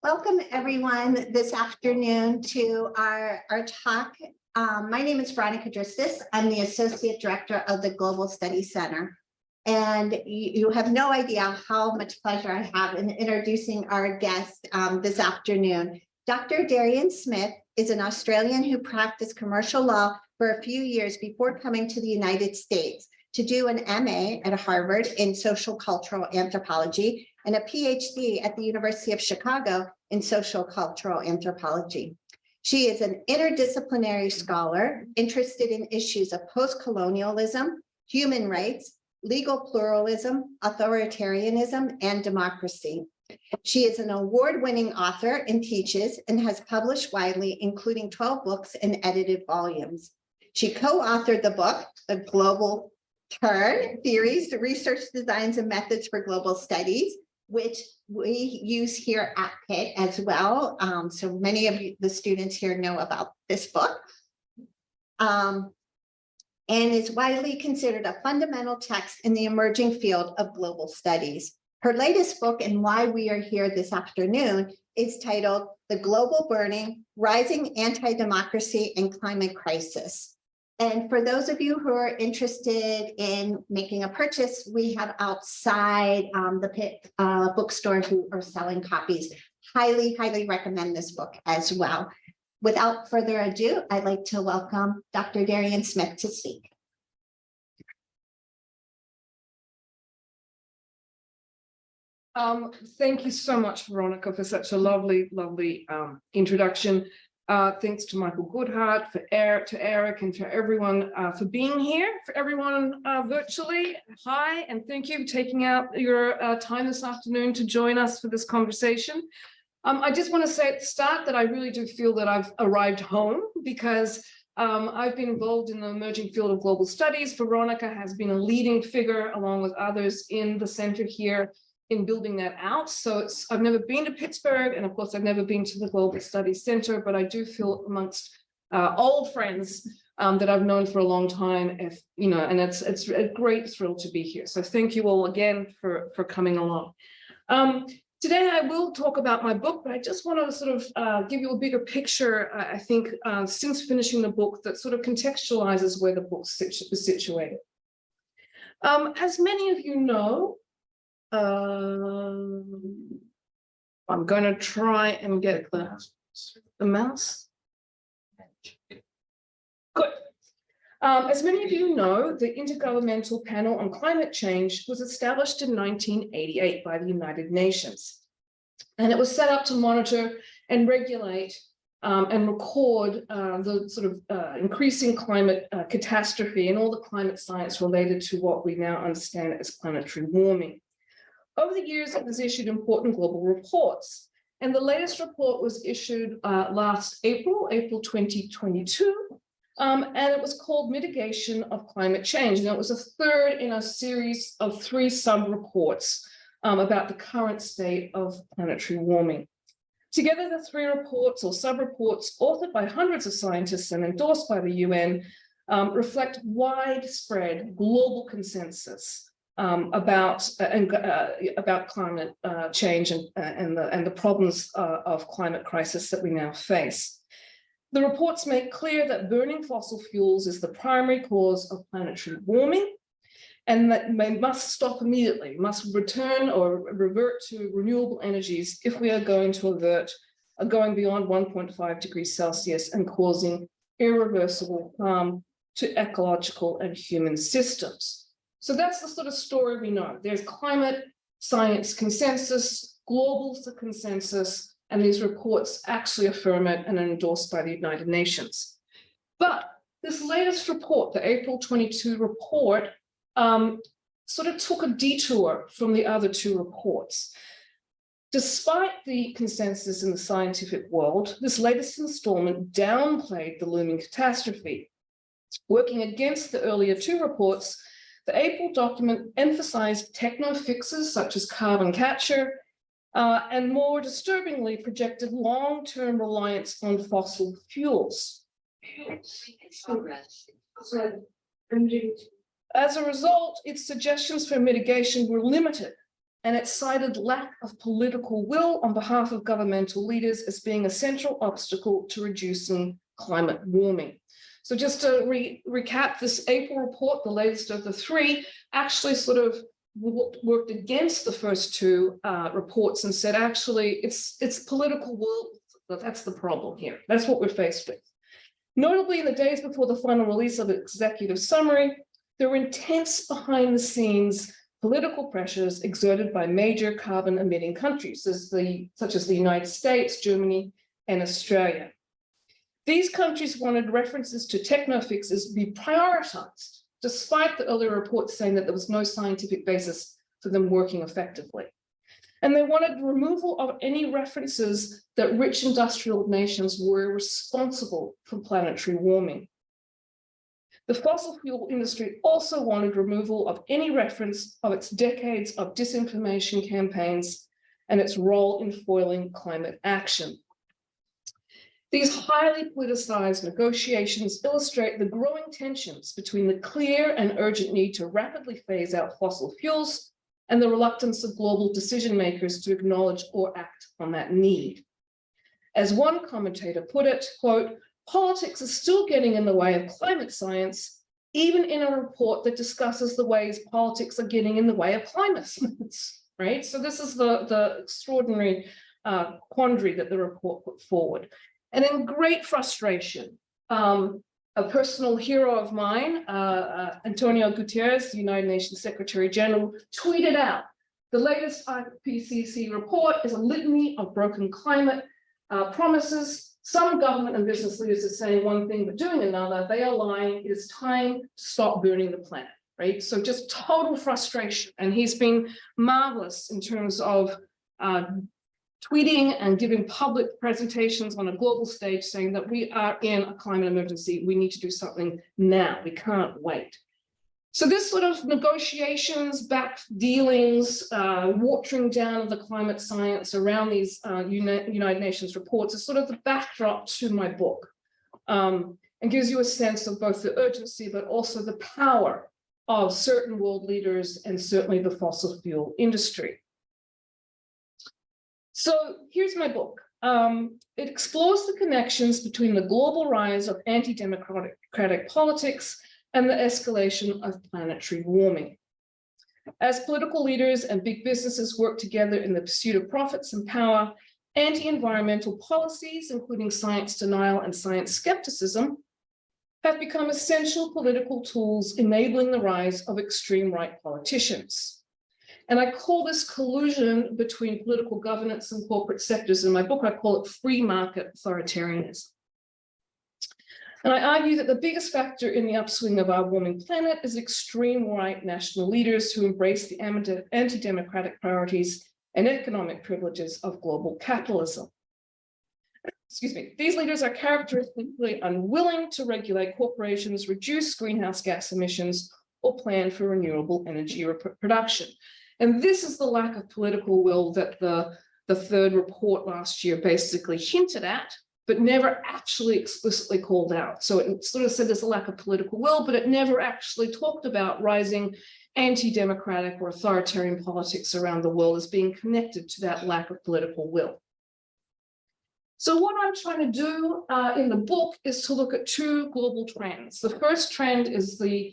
Welcome everyone this afternoon to our talk. My name is Veronica Dristis. I'm the Associate Director of the Global Studies Center. And you have no idea how much pleasure I have in introducing our guest this afternoon. Dr. Darian-Smith is an Australian who practiced commercial law for a few years before coming to the United States to do an MA at Harvard in social cultural anthropology and a PhD at the University of Chicago in social cultural anthropology. She is an interdisciplinary scholar interested in issues of postcolonialism, human rights, legal pluralism, authoritarianism, and democracy. She is an award-winning author and teaches and has published widely, including 12 books and edited volumes. She co-authored the book, The Global Turn: Theories, Research Designs, and Methods for Global Studies, which we use here at Pitt as well. So many of the students here know about this book. And is widely considered a fundamental text in the emerging field of global studies. Her latest book, and why we are here this afternoon, is titled The Global Burning: Rising Anti-Democracy and Climate Crisis. And for those of you who are interested in making a purchase, we have outside the Pitt bookstore who are selling copies. Highly, highly recommend this book as well. Without further ado, I'd like to welcome Dr. Darian-Smith to speak. Thank you so much, Veronica, for such a lovely introduction. Thanks to Michael Goodhart, to Eric, and to everyone for being here. For everyone virtually, hi, and thank you for taking out your time this afternoon to join us for this conversation. I just want to say at the start that I really do feel that I've arrived home because I've been involved in the emerging field of global studies. Veronica has been a leading figure along with others in the center here in building that out. So I've never been to Pittsburgh, and of course I've never been to the Global Studies Center, but I do feel amongst old friends that I've known for a long time, and it's a great thrill to be here. So thank you all again for coming along. Today I will talk about my book, but I just want to sort of give you a bigger picture, I think, since finishing the book, that sort of contextualizes where the book is situated. As many of you know, I'm going to try and get the mouse. Good. As many of you know, the Intergovernmental Panel on Climate Change was established in 1988 by the United Nations. And it was set up to monitor and regulate and record the sort of increasing climate catastrophe and all the climate science related to what we now understand as planetary warming. Over the years, it has issued important global reports, and the latest report was issued last April 2022, and it was called Mitigation of Climate Change, and it was a third in a series of 3 sub-reports about the current state of planetary warming. Together, the 3 reports or sub-reports, authored by hundreds of scientists and endorsed by the UN, reflect widespread global consensus about climate change and the problems of climate crisis that we now face. The reports make clear that burning fossil fuels is the primary cause of planetary warming, and that they must stop immediately, must return or revert to renewable energies if we are going to avert going beyond 1.5 degrees Celsius and causing irreversible harm to ecological and human systems. So that's the sort of story we know. There's climate science consensus, global consensus, and these reports actually affirm it and are endorsed by the United Nations. But this latest report, the April 22 report, sort of took a detour from the other 2 reports. Despite the consensus in the scientific world, this latest installment downplayed the looming catastrophe. Working against the earlier 2 reports, the April document emphasized techno fixes such as carbon capture, and more disturbingly projected long-term reliance on fossil fuels. As a result, its suggestions for mitigation were limited and it cited lack of political will on behalf of governmental leaders as being a central obstacle to reducing climate warming. So just to recap, this April report, the latest of the three, actually sort of worked against the first two reports and said, actually, it's political will, that's the problem here. That's what we're faced with. Notably, in the days before the final release of the executive summary, there were intense behind-the-scenes political pressures exerted by major carbon-emitting countries, such as the United States, Germany, and Australia. These countries wanted references to techno-fixes to be prioritized, despite the earlier reports saying that there was no scientific basis for them working effectively. And they wanted removal of any references that rich industrial nations were responsible for planetary warming. The fossil fuel industry also wanted removal of any reference of its decades of disinformation campaigns and its role in foiling climate action. These highly politicized negotiations illustrate the growing tensions between the clear and urgent need to rapidly phase out fossil fuels and the reluctance of global decision makers to acknowledge or act on that need. As one commentator put it, quote, "Politics is still getting in the way of climate science, even in a report that discusses the ways politics are getting in the way of climate science," right? So this is the extraordinary quandary that the report put forward. And in great frustration, a personal hero of mine, Antonio Guterres, the United Nations Secretary General, tweeted out, "The latest IPCC report is a litany of broken climate promises. Some government and business leaders are saying one thing but doing another. They are lying. It is time to stop burning the planet," right? So just total frustration. And he's been marvelous in terms of tweeting and giving public presentations on a global stage saying that we are in a climate emergency. We need to do something now. We can't wait. So this sort of negotiations, back dealings, watering down of the climate science around these United Nations reports is sort of the backdrop to my book, and gives you a sense of both the urgency, but also the power of certain world leaders and certainly the fossil fuel industry. So here's my book. It explores the connections between the global rise of anti-democratic politics and the escalation of planetary warming. As political leaders and big businesses work together in the pursuit of profits and power, anti-environmental policies, including science denial and science skepticism, have become essential political tools enabling the rise of extreme right politicians. And I call this collusion between political governance and corporate sectors. In my book, I call it free market authoritarianism. And I argue that the biggest factor in the upswing of our warming planet is extreme right national leaders who embrace the anti-democratic priorities and economic privileges of global capitalism. Excuse me. These leaders are characteristically unwilling to regulate corporations, reduce greenhouse gas emissions, or plan for renewable energy production. And this is the lack of political will that the third report last year basically hinted at, but never actually explicitly called out. So it sort of said there's a lack of political will, but it never actually talked about rising anti-democratic or authoritarian politics around the world as being connected to that lack of political will. So what I'm trying to do in the book is to look at two global trends. The first trend is the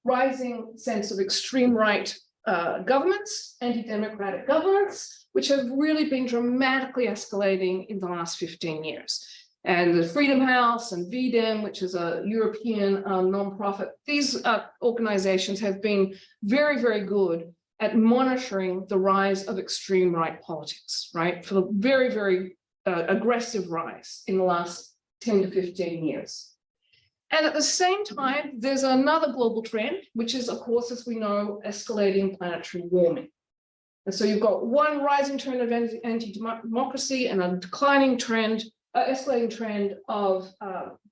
rising sense of extreme right governments, anti-democratic governments, which have really been dramatically escalating in the last 15 years. And the Freedom House and VDEM, which is a European nonprofit, these organizations have been very, very good at monitoring the rise of extreme right politics, right? For the very, very aggressive rise in the last 10 to 15 years. And at the same time, there's another global trend, which is, of course, as we know, escalating planetary warming. And so you've got one rising trend of anti-democracy and a declining trend, escalating trend of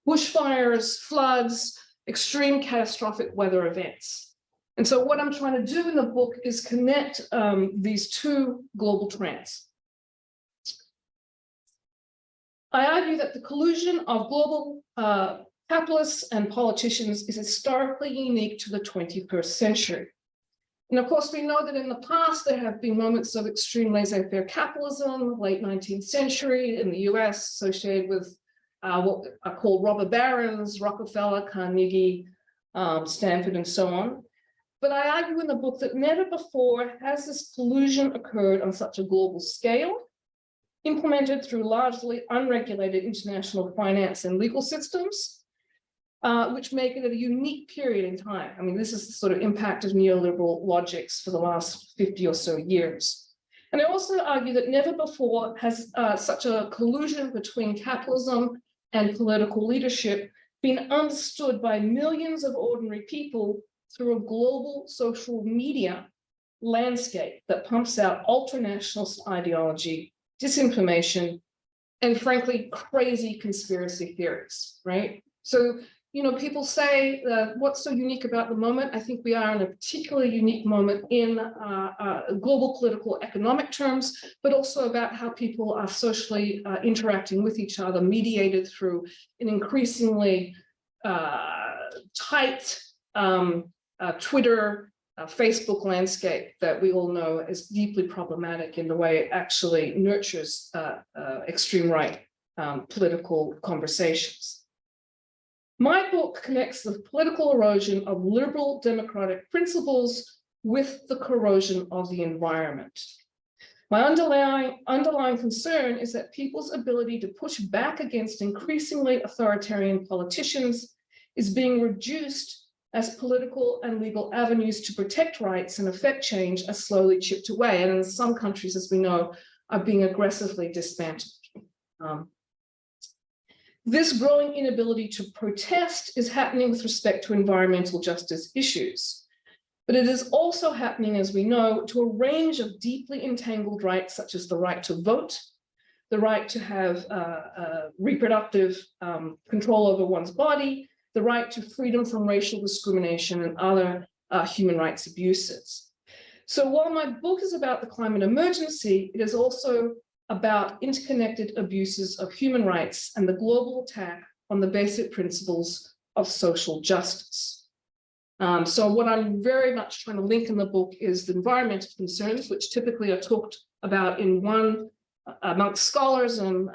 bushfires, floods, extreme catastrophic weather events. And so what I'm trying to do in the book is connect these two global trends. I argue that the collusion of global capitalists and politicians is historically unique to the 21st century. And of course, we know that in the past, there have been moments of extreme laissez-faire capitalism, late 19th century in the US, associated with what are called robber barons, Rockefeller, Carnegie, Stanford, and so on. But I argue in the book that never before has this collusion occurred on such a global scale, implemented through largely unregulated international finance and legal systems, which make it a unique period in time. I mean, this is the sort of impact of neoliberal logics for the last 50 or so years. And I also argue that never before has such a collusion between capitalism and political leadership been understood by millions of ordinary people through a global social media landscape that pumps out ultranationalist ideology, disinformation, and frankly, crazy conspiracy theories, right? So, you know, people say what's so unique about the moment? I think we are in a particularly unique moment in global political economic terms, but also about how people are socially interacting with each other, mediated through an increasingly tight Twitter, Facebook landscape that we all know is deeply problematic in the way it actually nurtures extreme right political conversations. My book connects the political erosion of liberal democratic principles with the corrosion of the environment. My underlying concern is that people's ability to push back against increasingly authoritarian politicians is being reduced as political and legal avenues to protect rights and affect change are slowly chipped away, and in some countries, as we know, are being aggressively dismantled. This growing inability to protest is happening with respect to environmental justice issues, but it is also happening, as we know, to a range of deeply entangled rights, such as the right to vote, the right to have reproductive control over one's body, the right to freedom from racial discrimination and other human rights abuses. So while my book is about the climate emergency, it is also about interconnected abuses of human rights and the global attack on the basic principles of social justice. So what I'm very much trying to link in the book is the environmental concerns, which typically are talked about in one amongst scholars and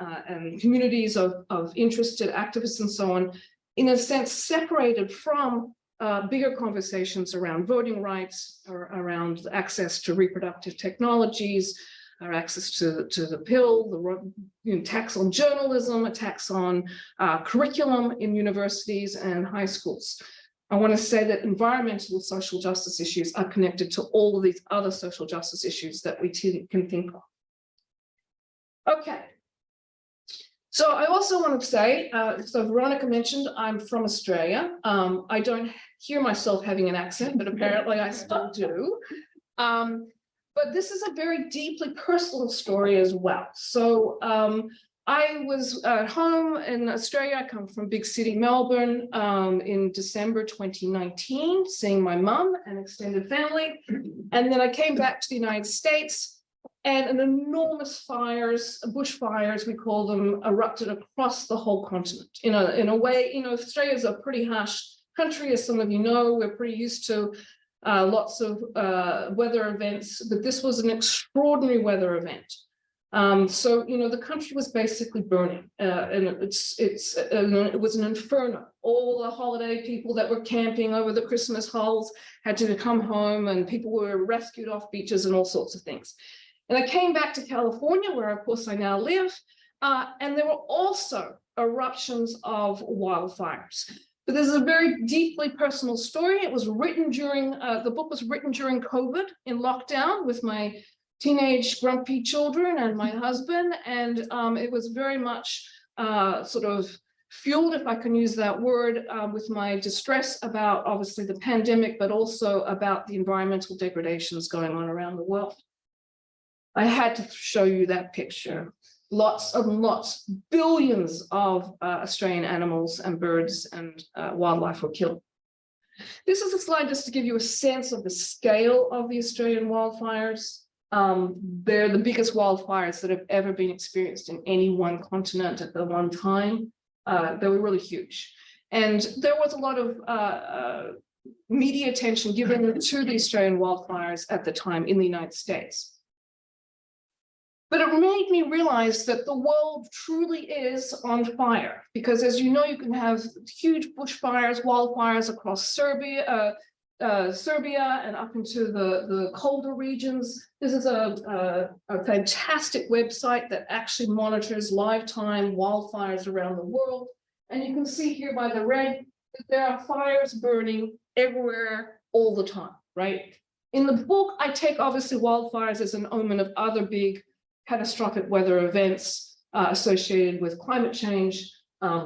communities of interested activists and so on, in a sense separated from bigger conversations around voting rights, or around access to reproductive technologies, our access to the pill, the attacks on journalism, attacks on curriculum in universities and high schools. I want to say that environmental and social justice issues are connected to all of these other social justice issues that we can think of. Okay. So I also want to say, so Veronica mentioned I'm from Australia. I don't hear myself having an accent, but apparently I still do. But this is a very deeply personal story as well. So I was at home in Australia. I come from big city Melbourne in December 2019, seeing my mum and extended family. And then I came back to the United States, and an enormous fires, bushfires, we call them, erupted across the whole continent. In a way, you know, Australia is a pretty harsh country, as some of you know. We're pretty used to lots of weather events, but this was an extraordinary weather event. So, you know, the country was basically burning, and it was an inferno. All the holiday people that were camping over the Christmas holes had to come home, and people were rescued off beaches and all sorts of things. And I came back to California, where of course I now live, and there were also eruptions of wildfires. But this is a very deeply personal story. It was written during, the book was written during COVID in lockdown with my teenage grumpy children and my husband. And it was very much sort of fueled, if I can use that word, with my distress about obviously the pandemic, but also about the environmental degradations going on around the world. I had to show you that picture. Lots and lots, billions of Australian animals and birds and wildlife were killed. This is a slide just to give you a sense of the scale of the Australian wildfires. They're the biggest wildfires that have ever been experienced in any one continent at the one time. They were really huge. And there was a lot of media attention given to the Australian wildfires at the time in the United States. But it made me realize that the world truly is on fire, because as you know, you can have huge bushfires, wildfires across Serbia and up into the colder regions. This is a fantastic website that actually monitors live-time wildfires around the world. And you can see here by the red that there are fires burning everywhere all the time, right? In the book, I take obviously wildfires as an omen of other big catastrophic weather events associated with climate change.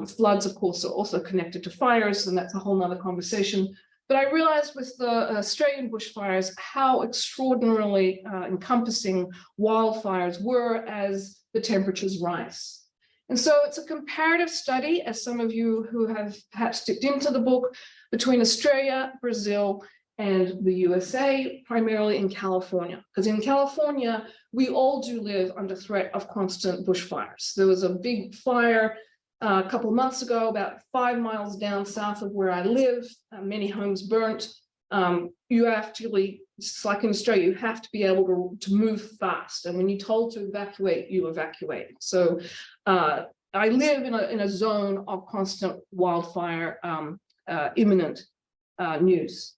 Floods, of course, are also connected to fires, and that's a whole nother conversation. But I realized with the Australian bushfires how extraordinarily encompassing wildfires were as the temperatures rise. And so it's a comparative study, as some of you who have perhaps dipped into the book, between Australia, Brazil, and the USA, primarily in California. Because in California, we all do live under threat of constant bushfires. There was a big fire a couple of months ago, about 5 miles down south of where I live. Many homes burnt. You actually, just like in Australia, you have to be able to move fast. And when you're told to evacuate, you evacuate. So I live in a zone of constant wildfire imminent news.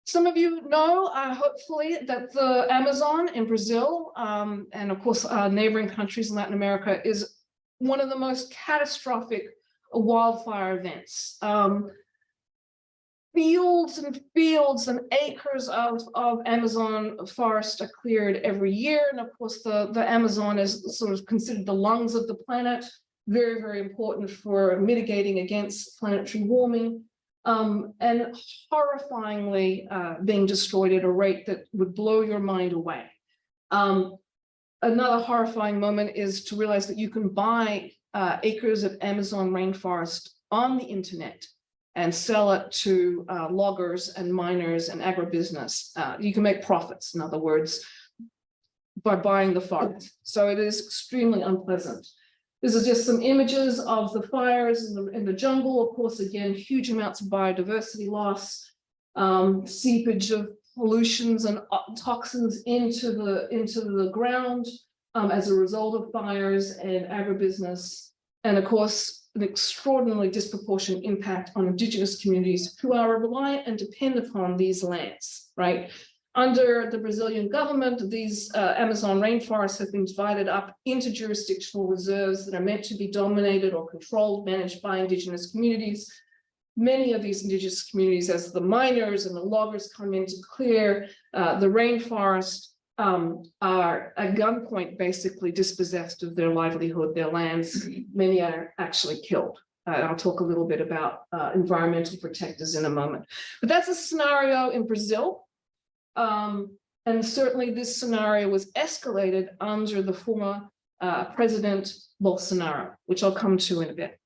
Some of you know, hopefully, that the Amazon in Brazil and of course neighboring countries in Latin America is one of the most catastrophic wildfire events. Fields and fields and acres of Amazon forest are cleared every year. And of course, the Amazon is sort of considered the lungs of the planet, very, very important for mitigating against planetary warming. And horrifyingly being destroyed at a rate that would blow your mind away. Another horrifying moment is to realize that you can buy acres of Amazon rainforest on the internet and sell it to loggers and miners and agribusiness. You can make profits, in other words, by buying the forest. So it is extremely unpleasant. This is just some images of the fires in the jungle. Of course, again, huge amounts of biodiversity loss, seepage of pollutions and toxins into the ground as a result of fires and agribusiness. And of course, an extraordinarily disproportionate impact on Indigenous communities who are reliant and depend upon these lands, right? Under the Brazilian government, these Amazon rainforests have been divided up into jurisdictional reserves that are meant to be dominated or controlled, managed by Indigenous communities. Many of these Indigenous communities, as the miners and the loggers come in to clear the rainforest, are at gunpoint basically dispossessed of their livelihood, their lands. Many are actually killed. I'll talk a little bit about environmental protectors in a moment. But that's a scenario in Brazil. And certainly this scenario was escalated under the former President Bolsonaro, which I'll come to in a bit.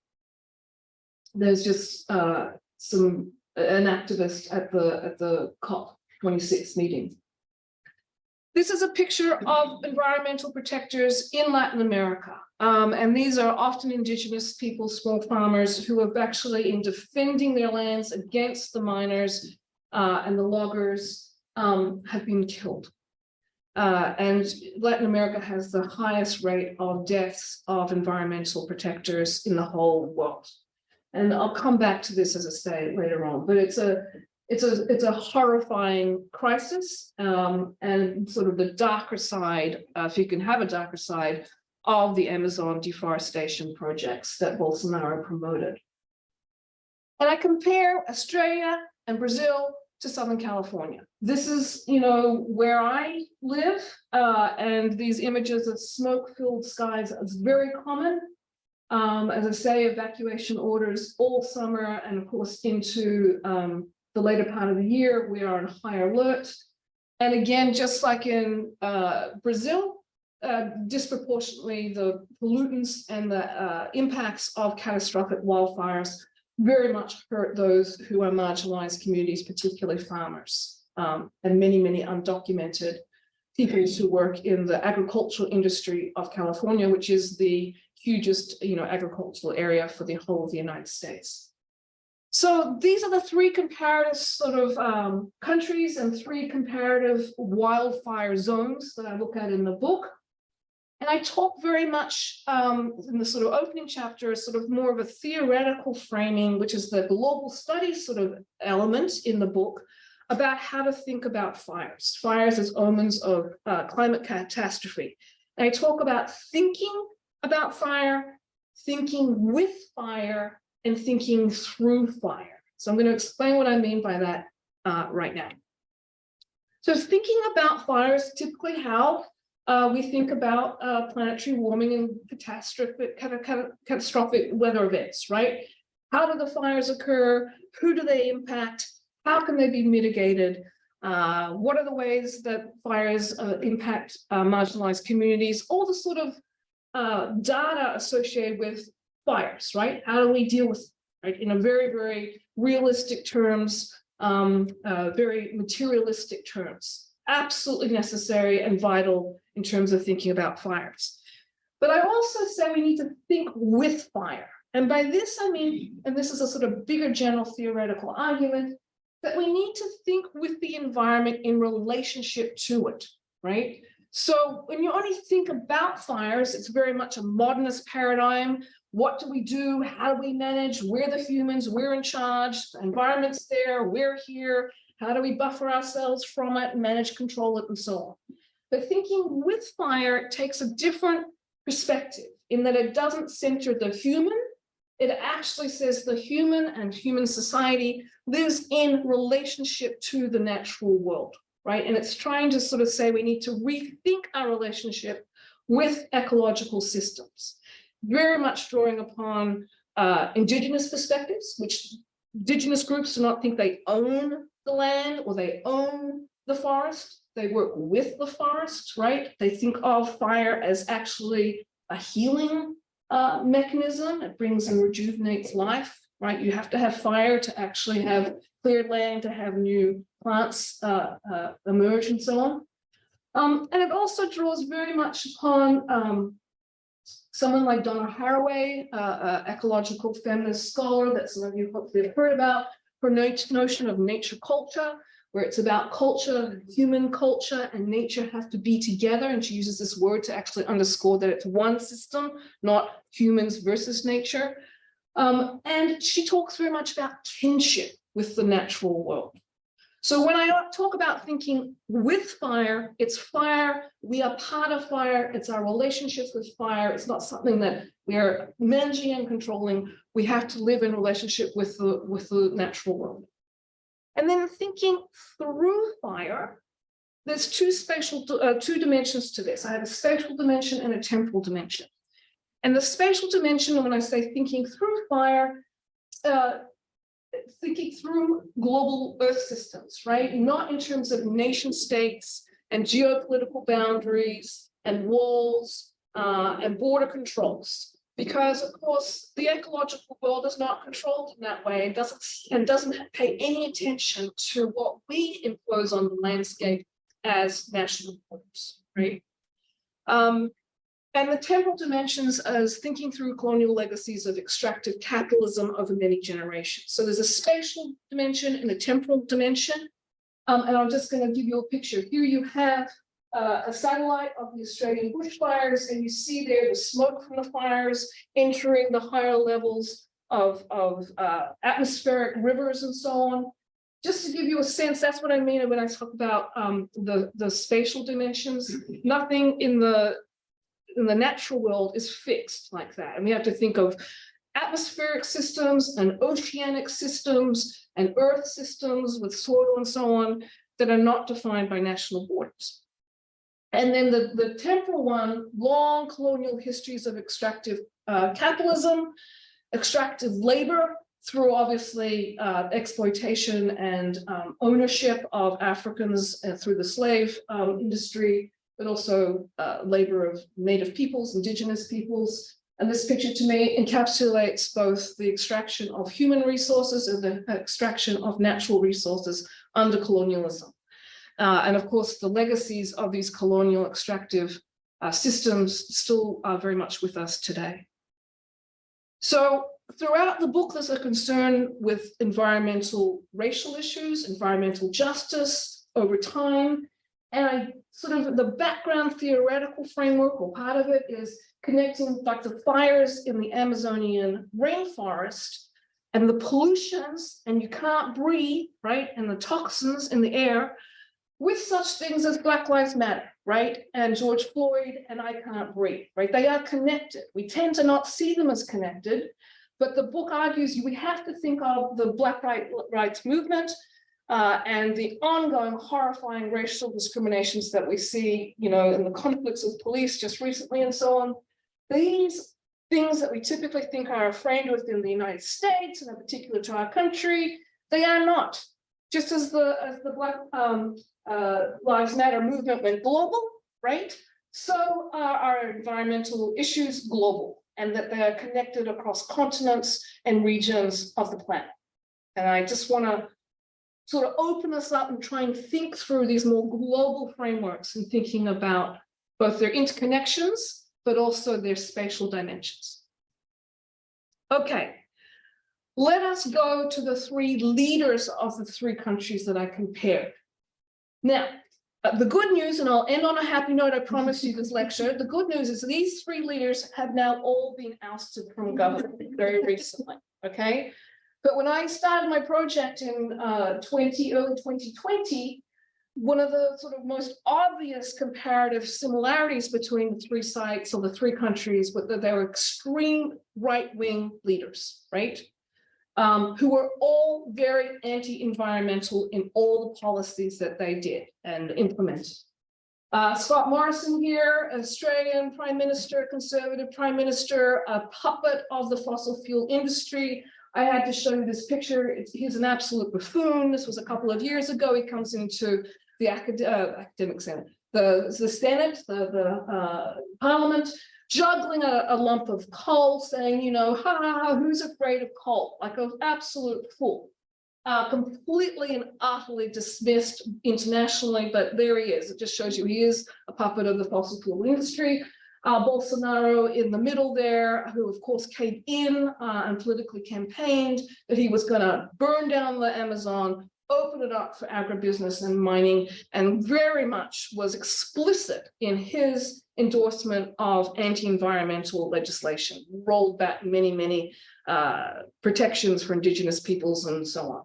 There's just an activist at the COP26 meeting. This is a picture of environmental protectors in Latin America. And these are often Indigenous people, small farmers, who have actually, in defending their lands against the miners and the loggers, have been killed. And Latin America has the highest rate of deaths of environmental protectors in the whole world. And I'll come back to this, as I say, later on, but it's a horrifying crisis and sort of the darker side, if you can have a darker side, of the Amazon deforestation projects that Bolsonaro promoted. And I compare Australia and Brazil to Southern California. This is, where I live, and these images of smoke-filled skies is very common. As I say, evacuation orders all summer, and of course into the later part of the year, we are on high alert. And again, just like in Brazil, disproportionately the pollutants and the impacts of catastrophic wildfires very much hurt those who are marginalized communities, particularly farmers, and many, many undocumented peoples who work in the agricultural industry of California, which is the hugest, agricultural area for the whole of the United States. So these are the three comparative sort of countries and three comparative wildfire zones that I look at in the book. And I talk very much in the sort of opening chapter, sort of more of a theoretical framing, which is the global studies sort of element in the book, about how to think about fires as omens of climate catastrophe. And I talk about thinking about fire, thinking with fire, and thinking through fire. So I'm going to explain what I mean by that right now. So thinking about fire is typically how we think about planetary warming and catastrophic weather events, right? How do the fires occur? Who do they impact? How can they be mitigated? What are the ways that fires impact marginalized communities? All the sort of data associated with fires, right? How do we deal with it, right? In a very, very realistic terms, very materialistic terms. Absolutely necessary and vital in terms of thinking about fires. But I also say we need to think with fire. And by this, I mean, and this is a sort of bigger general theoretical argument, that we need to think with the environment in relationship to it, right? So when you only think about fires, it's very much a modernist paradigm. What do we do? How do we manage? We're the humans, we're in charge, the environment's there, we're here. How do we buffer ourselves from it, manage, control it, and so on? But thinking with fire takes a different perspective in that it doesn't center the human. It actually says the human and human society lives in relationship to the natural world, right? And it's trying to sort of say we need to rethink our relationship with ecological systems, very much drawing upon indigenous perspectives, which indigenous groups do not think they own the land or they own the forest. They work with the forest, right? They think of fire as actually a healing mechanism. It brings and rejuvenates life, right? You have to have fire to actually have cleared land, to have new plants emerge and so on. And it also draws very much upon someone like Donna Haraway, ecological feminist scholar that some of you hopefully have heard about, her notion of nature culture, where it's about culture, human culture and nature have to be together. And she uses this word to actually underscore that it's one system, not humans versus nature. And she talks very much about kinship with the natural world. So when I talk about thinking with fire, it's fire, we are part of fire, it's our relationships with fire, it's not something that we are managing and controlling, we have to live in relationship with the natural world. And then thinking through fire, there's two dimensions to this. I have a spatial dimension and a temporal dimension. And the spatial dimension, when I say thinking through fire, thinking through global Earth systems, right? Not in terms of nation states and geopolitical boundaries and walls and border controls. Because of course, the ecological world is not controlled in that way and doesn't pay any attention to what we impose on the landscape as national borders, right? And the temporal dimensions as thinking through colonial legacies of extractive capitalism over many generations. So there's a spatial dimension and a temporal dimension. And I'm just going to give you a picture. Here you have a satellite of the Australian bushfires, and you see there the smoke from the fires entering the higher levels of atmospheric rivers and so on. Just to give you a sense, that's what I mean when I talk about the spatial dimensions. Nothing in the natural world is fixed like that. And we have to think of atmospheric systems and oceanic systems and earth systems with soil and so on that are not defined by national borders. And then the temporal one, long colonial histories of extractive capitalism, extractive labor through obviously exploitation and ownership of Africans through the slave industry, but also labor of native peoples, indigenous peoples. And this picture to me encapsulates both the extraction of human resources and the extraction of natural resources under colonialism. And of course, the legacies of these colonial extractive systems still are very much with us today. So throughout the book, there's a concern with environmental racial issues, environmental justice over time. And I sort of, the background theoretical framework, or part of it, is connecting like the fires in the Amazonian rainforest and the pollutions, and you can't breathe, right? And the toxins in the air with such things as Black Lives Matter, right? And George Floyd and I Can't Breathe, right? They are connected. We tend to not see them as connected, but the book argues we have to think of the Black rights movement and the ongoing horrifying racial discriminations that we see, you know, in the conflicts with police just recently and so on. These things that we typically think are framed within the United States and in particular to our country, they are not. Just as the Black Lives Matter movement went global, right? So are our environmental issues global, and that they are connected across continents and regions of the planet. And I just want to sort of open us up and try and think through these more global frameworks and thinking about both their interconnections, but also their spatial dimensions. Okay, let us go to the three leaders of the three countries that I compared. Now, the good news, and I'll end on a happy note, I promise you this lecture, the good news is these three leaders have now all been ousted from government very recently, okay? But when I started my project in early 2020, one of the sort of most obvious comparative similarities between the three sites or the three countries was that they were extreme right-wing leaders, right? Who were all very anti-environmental in all the policies that they did and implemented. Scott Morrison here, Australian Prime Minister, Conservative Prime Minister, a puppet of the fossil fuel industry. I had to show you this picture. He's an absolute buffoon. This was a couple of years ago. He comes into the academic senate, the Senate, the Parliament, juggling a lump of coal, saying, you know, who's afraid of coal? Like an absolute fool. Completely and utterly dismissed internationally, but there he is. It just shows you he is a puppet of the fossil fuel industry. Bolsonaro in the middle there, who of course came in and politically campaigned that he was going to burn down the Amazon, open it up for agribusiness and mining, and very much was explicit in his endorsement of anti-environmental legislation, rolled back many protections for indigenous peoples and so on.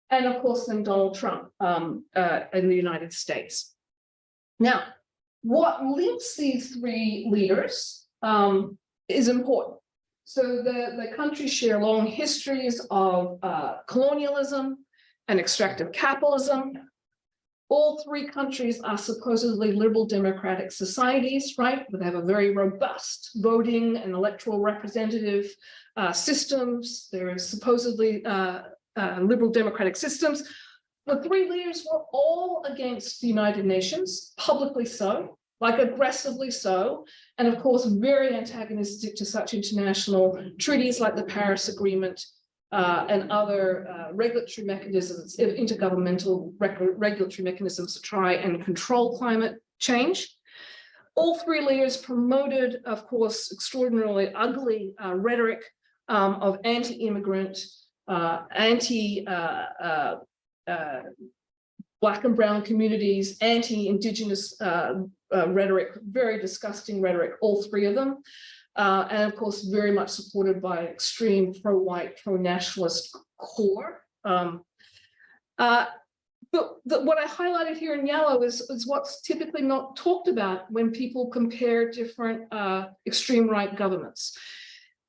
And of course, then Donald Trump in the United States. Now, what links these three leaders is important. So the countries share long histories of colonialism and extractive capitalism. All three countries are supposedly liberal democratic societies, right? But they have a very robust voting and electoral representative systems. There are supposedly liberal democratic systems. The three leaders were all against the United Nations, publicly so, like aggressively so, and of course very antagonistic to such international treaties like the Paris Agreement and other regulatory mechanisms, intergovernmental regulatory mechanisms to try and control climate change. All three leaders promoted, of course, extraordinarily ugly rhetoric of anti-immigrant, Black and brown communities, anti-indigenous rhetoric, very disgusting rhetoric, all three of them. And of course, very much supported by extreme pro-white, pro-nationalist core. But what I highlighted here in yellow is what's typically not talked about when people compare different extreme right governments.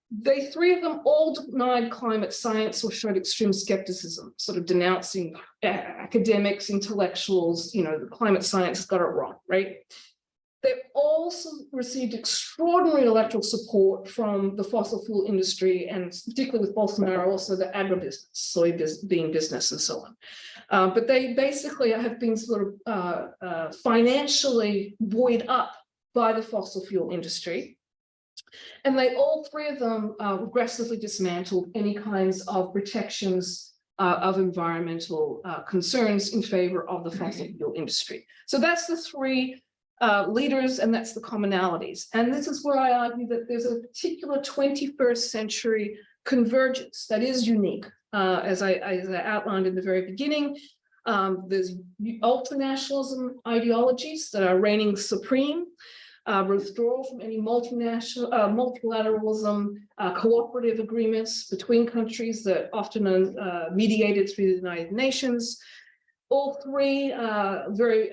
They three of them all denied climate science or showed extreme skepticism, sort of denouncing academics, intellectuals, you know, the climate science got it wrong, right? They also received extraordinary electoral support from the fossil fuel industry, and particularly with Bolsonaro, also the agribusiness, soybean business, and so on. But they basically have been sort of financially buoyed up by the fossil fuel industry. And they all three of them aggressively dismantled any kinds of protections of environmental concerns in favor of the fossil fuel industry. So that's the three leaders, and that's the commonalities. And this is where I argue that there's a particular 21st century convergence that is unique, as I outlined in the very beginning. There's ultranationalism ideologies that are reigning supreme, withdrawal from any multilateralism, cooperative agreements between countries that often are mediated through the United Nations. All three very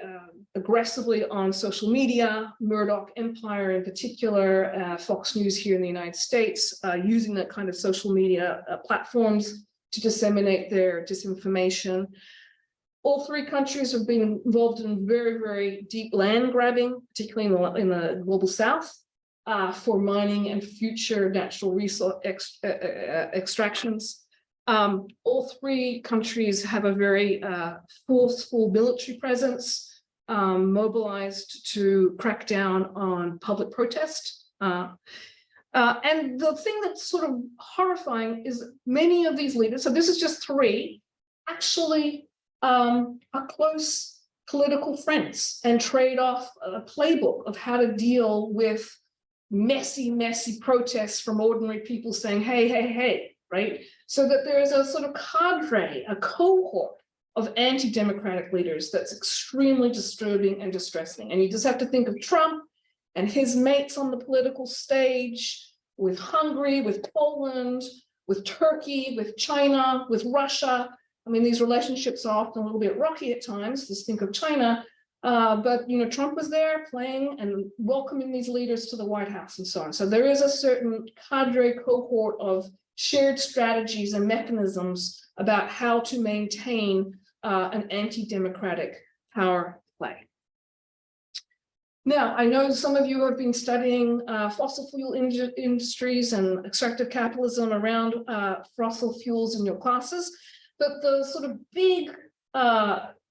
aggressively on social media, Murdoch Empire in particular, Fox News here in the United States, using that kind of social media platforms to disseminate their disinformation. All three countries have been involved in very, very deep land grabbing, particularly in the global south, for mining and future natural resource extractions. All three countries have a very forceful military presence, mobilized to crack down on public protest. And the thing that's sort of horrifying is many of these leaders, so this is just three, actually are close political friends and trade off a playbook of how to deal with messy protests from ordinary people saying, hey, right? So that there is a sort of cadre, a cohort of anti-democratic leaders that's extremely disturbing and distressing. And you just have to think of Trump and his mates on the political stage, with Hungary, with Poland, with Turkey, with China, with Russia. I mean, these relationships are often a little bit rocky at times. Just think of China. But Trump was there playing and welcoming these leaders to the White House and so on. So there is a certain cadre cohort of shared strategies and mechanisms about how to maintain an anti-democratic power play. Now, I know some of you have been studying fossil fuel industries and extractive capitalism around fossil fuels in your classes, but the sort of big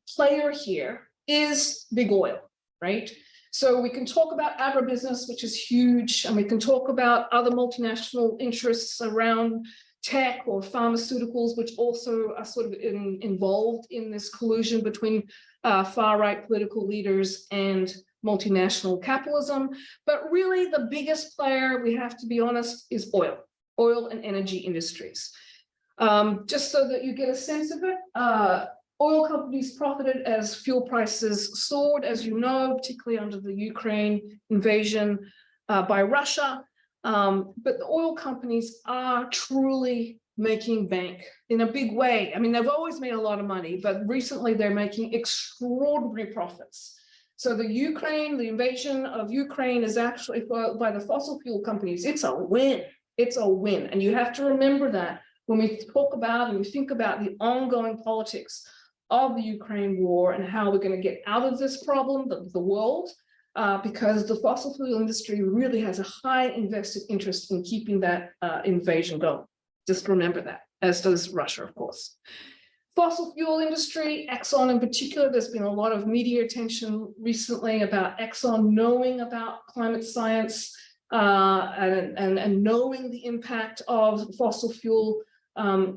player here is big oil, right? So we can talk about agribusiness, which is huge, and we can talk about other multinational interests around tech or pharmaceuticals, which also are sort of involved in this collusion between far-right political leaders and multinational capitalism. But really the biggest player, we have to be honest, is oil and energy industries. Just so that you get a sense of it, oil companies profited as fuel prices soared, as you know, particularly under the Ukraine invasion by Russia. But the oil companies are truly making bank in a big way. I mean, they've always made a lot of money, but recently they're making extraordinary profits. So the invasion of Ukraine is actually, by the fossil fuel companies, it's a win. It's a win. And you have to remember that when we talk about and we think about the ongoing politics of the Ukraine war and how we're going to get out of this problem, the world, because the fossil fuel industry really has a high invested interest in keeping that invasion going. Just remember that, as does Russia, of course. Fossil fuel industry, Exxon in particular, there's been a lot of media attention recently about Exxon knowing about climate science and knowing the impact of fossil fuel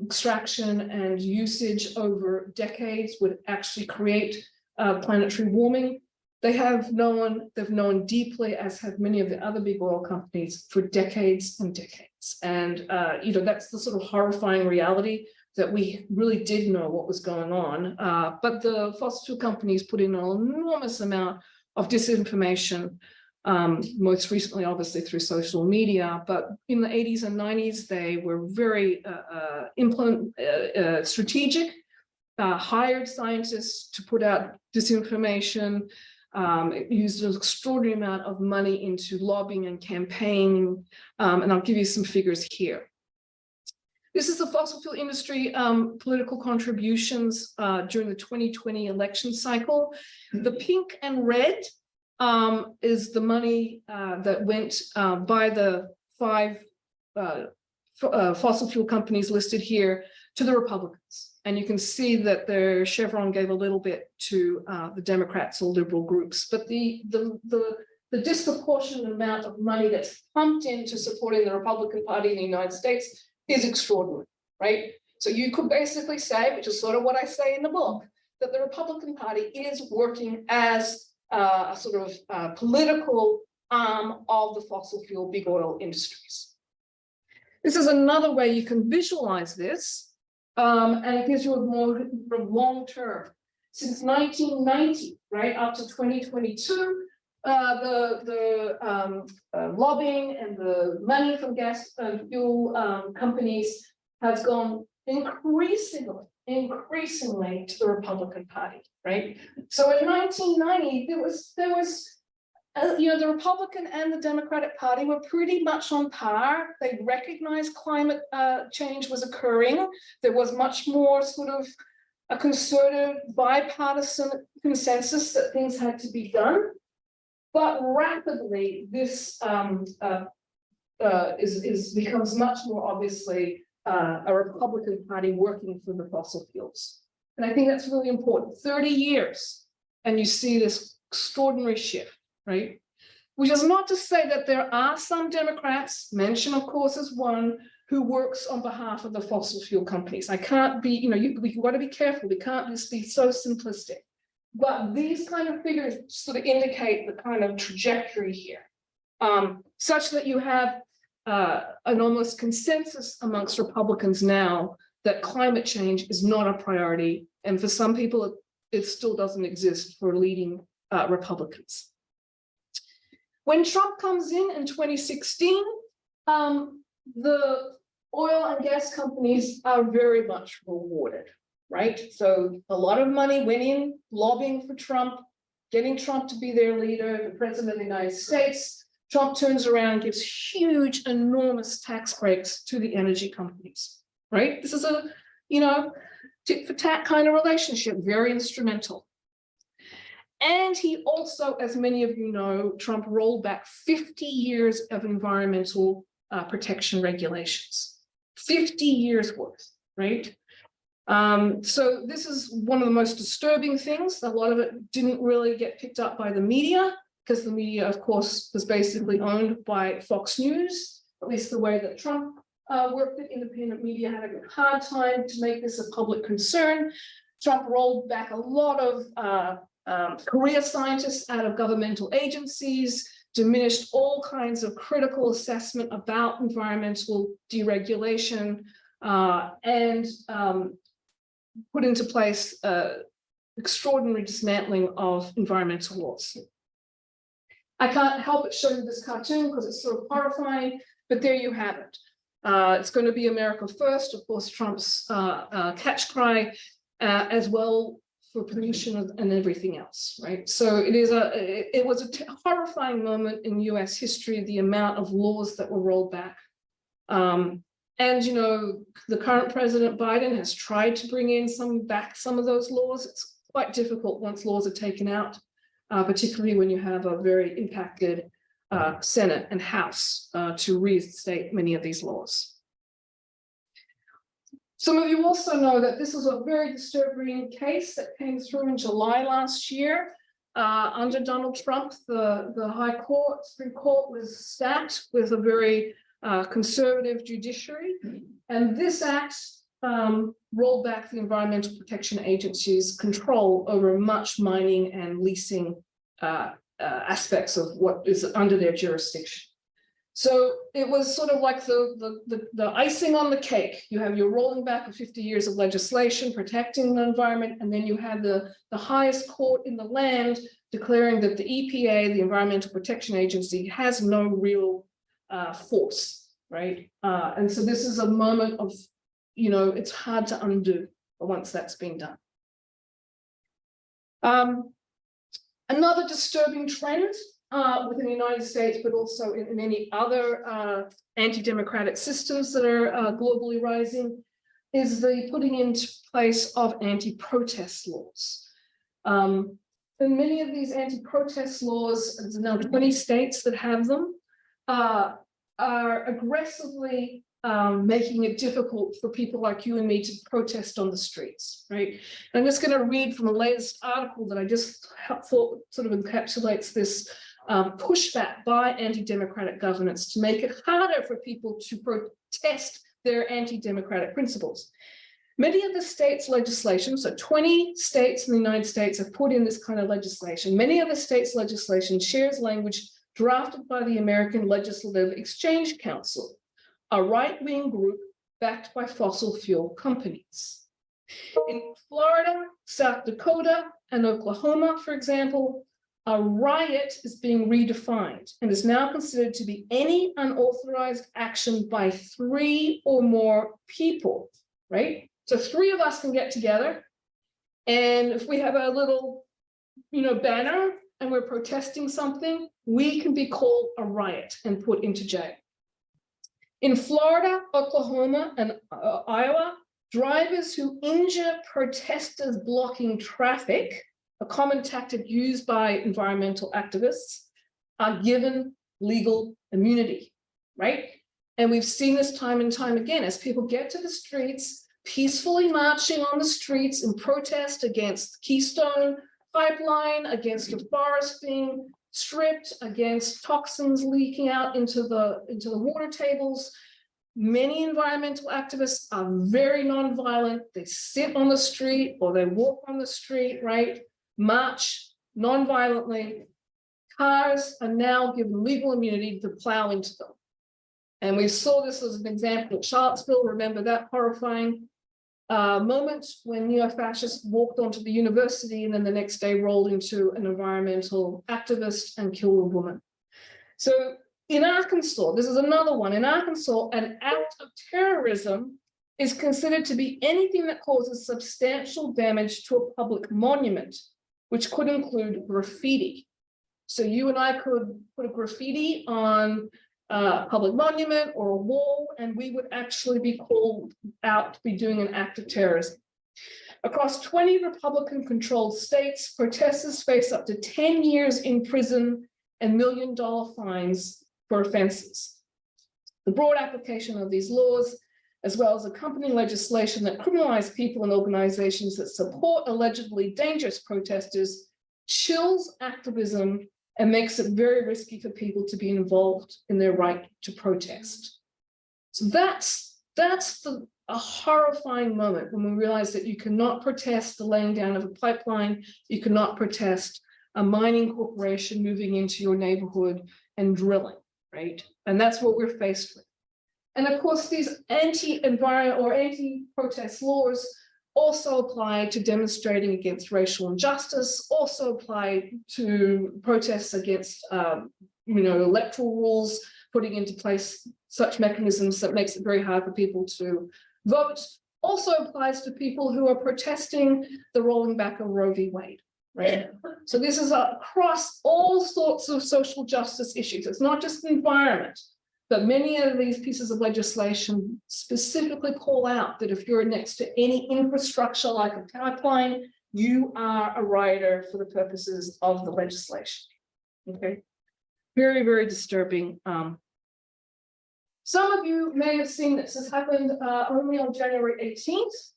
extraction and usage over decades would actually create planetary warming. They've known deeply, as have many of the other big oil companies, for decades and decades. And that's the sort of horrifying reality that we really did know what was going on. But the fossil fuel companies put in an enormous amount of disinformation, most recently, obviously, through social media. But in the 80s and 90s, they were very strategic, hired scientists to put out disinformation, used an extraordinary amount of money into lobbying and campaigning. And I'll give you some figures here. This is the fossil fuel industry political contributions during the 2020 election cycle. The pink and red is the money that went by the 5 fossil fuel companies listed here to the Republicans. And you can see that their Chevron gave a little bit to the Democrats or liberal groups, but the disproportionate amount of money that's pumped into supporting the Republican Party in the United States is extraordinary, right? So you could basically say, which is sort of what I say in the book, that the Republican Party is working as a sort of political arm of the fossil fuel big oil industries. This is another way you can visualize this, and it gives you a more long term. Since 1990, right, up to 2022, the lobbying and the money from gas and fuel companies has gone increasingly to the Republican Party, right? So in 1990, there was the Republican and the Democratic Party were pretty much on par. They recognized climate change was occurring. There was much more sort of a concerted bipartisan consensus that things had to be done. But rapidly, this becomes much more obviously a Republican Party working for the fossil fuels. And I think that's really important. 30 years, and you see this extraordinary shift, right? Which is not to say that there are some Democrats, mentioned of course as one, who works on behalf of the fossil fuel companies. I can't be, we want to be careful. We can't just be so simplistic. But these kind of figures sort of indicate the kind of trajectory here, such that you have an almost consensus amongst Republicans now that climate change is not a priority. And for some people, it still doesn't exist for leading Republicans. When Trump comes in 2016, the oil and gas companies are very much rewarded, right? So a lot of money went in lobbying for Trump, getting Trump to be their leader, the president of the United States. Trump turns around, gives huge, enormous tax breaks to the energy companies, right? This is a, tit for tat kind of relationship, very instrumental. And he also, as many of you know, Trump rolled back 50 years of environmental protection regulations, 50 years worth, right? So this is one of the most disturbing things. A lot of it didn't really get picked up by the media, because the media, of course, was basically owned by Fox News, at least the way that Trump worked it. Independent media had a hard time to make this a public concern. Trump rolled back a lot of career scientists out of governmental agencies, diminished all kinds of critical assessment about environmental deregulation, and put into place extraordinary dismantling of environmental laws. I can't help but show you this cartoon because it's sort of horrifying, but there you have it. It's going to be America first, of course, Trump's catch cry, as well for pollution and everything else, right? So it was a horrifying moment in US history, the amount of laws that were rolled back. And the current President Biden has tried to bring in some of those laws. It's quite difficult once laws are taken out, particularly when you have a very impacted Senate and House to reinstate many of these laws. Some of you also know that this was a very disturbing case that came through in July last year. Under Donald Trump, the Supreme Court was stacked with a very conservative judiciary. And this act rolled back the Environmental Protection Agency's control over much mining and leasing aspects of what is under their jurisdiction. So it was sort of like the icing on the cake. You have your rolling back of 50 years of legislation protecting the environment, and then you have the highest court in the land declaring that the EPA, the Environmental Protection Agency, has no real force, right? And so this is a moment of, it's hard to undo once that's been done. Another disturbing trend within the United States, but also in many other anti-democratic systems that are globally rising, is the putting into place of anti-protest laws. And many of these anti-protest laws, there's now 20 states that have them, are aggressively making it difficult for people like you and me to protest on the streets, right? And I'm just going to read from the latest article that I just thought sort of encapsulates this pushback by anti-democratic governments to make it harder for people to protest their anti-democratic principles. Many of the states' legislation, so 20 states in the United States have put in this kind of legislation. Many of the states' legislation shares language drafted by the American Legislative Exchange Council, a right-wing group backed by fossil fuel companies. In Florida, South Dakota, and Oklahoma, for example, a riot is being redefined and is now considered to be any unauthorized action by 3 or more people, right? So 3 of us can get together, and if we have a little, banner and we're protesting something, we can be called a riot and put into jail. In Florida, Oklahoma, and Iowa, drivers who injure protesters blocking traffic, a common tactic used by environmental activists, are given legal immunity, right? And we've seen this time and time again as people get to the streets, peacefully marching on the streets in protest against Keystone Pipeline, against the forest being stripped, against toxins leaking out into the water tables. Many environmental activists are very nonviolent. They sit on the street or they walk on the street, right? March nonviolently. Cars are now given legal immunity to plow into them. And we saw this as an example at Charlottesville. Remember that horrifying moment when neo-fascists walked onto the university and then the next day rolled into an environmental activist and killed a woman. So in Arkansas, this is another one. In Arkansas, an act of terrorism is considered to be anything that causes substantial damage to a public monument, which could include graffiti. So you and I could put a graffiti on a public monument or a wall, and we would actually be called out to be doing an act of terrorism. Across 20 Republican-controlled states, protesters face up to 10 years in prison and $1 million fines for offenses. The broad application of these laws, as well as accompanying legislation that criminalize people and organizations that support allegedly dangerous protesters, chills activism and makes it very risky for people to be involved in their right to protest. So that's a horrifying moment when we realize that you cannot protest the laying down of a pipeline, you cannot protest a mining corporation moving into your neighborhood and drilling, right? And that's what we're faced with. And of course, these anti-environment or anti-protest laws also apply to demonstrating against racial injustice, also apply to protests against electoral rules, putting into place such mechanisms that makes it very hard for people to vote, also applies to people who are protesting the rolling back of Roe v. Wade, right? So this is across all sorts of social justice issues. It's not just the environment, but many of these pieces of legislation specifically call out that if you're next to any infrastructure like a pipeline, you are a rioter for the purposes of the legislation. Okay, very, very disturbing. Some of you may have seen this. This happened only on January 18th.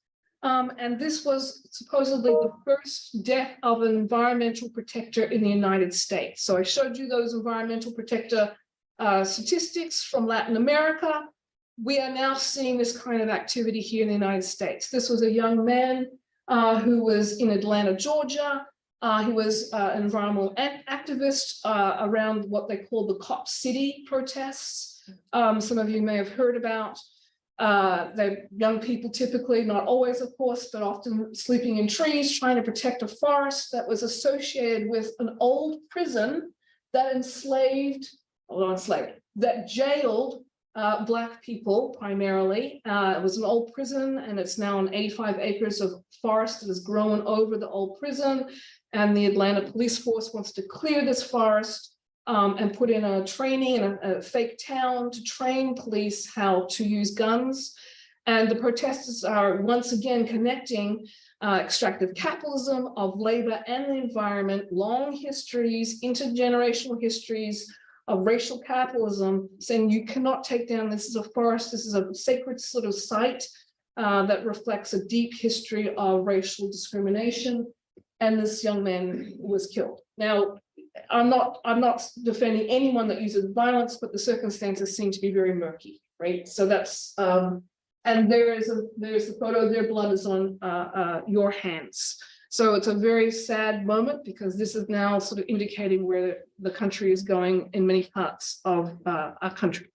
And this was supposedly the first death of an environmental protector in the United States. So I showed you those environmental protector statistics from Latin America. We are now seeing this kind of activity here in the United States. This was a young man who was in Atlanta, Georgia. He was an environmental activist around what they call the Cop City protests. Some of you may have heard about. They're young people, typically, not always, of course, but often sleeping in trees, trying to protect a forest that was associated with an old prison that that jailed Black people primarily. It was an old prison, and it's now on 85 acres of forest that has grown over the old prison. And the Atlanta police force wants to clear this forest and put in a training and a fake town to train police how to use guns. And the protesters are once again connecting extractive capitalism of labor and the environment, long histories, intergenerational histories of racial capitalism, saying you cannot take down, this is a forest, this is a sacred sort of site that reflects a deep history of racial discrimination. And this young man was killed. Now, I'm not defending anyone that uses violence, but the circumstances seem to be very murky, right? So that's and there's the photo. Their blood is on your hands. So it's a very sad moment because this is now sort of indicating where the country is going in many parts of our country.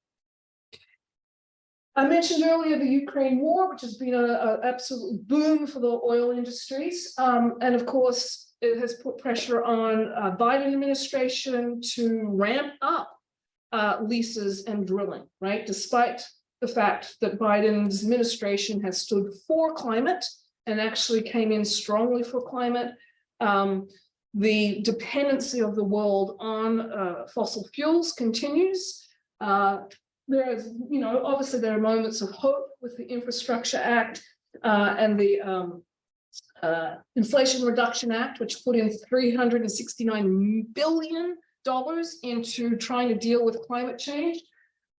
I mentioned earlier the Ukraine war, which has been an absolute boom for the oil industries. And of course, it has put pressure on Biden administration to ramp up leases and drilling, right? Despite the fact that Biden's administration has stood for climate and actually came in strongly for climate, the dependency of the world on fossil fuels continues. There is, obviously there are moments of hope with the Infrastructure Act and the Inflation Reduction Act, which put in $369 billion into trying to deal with climate change.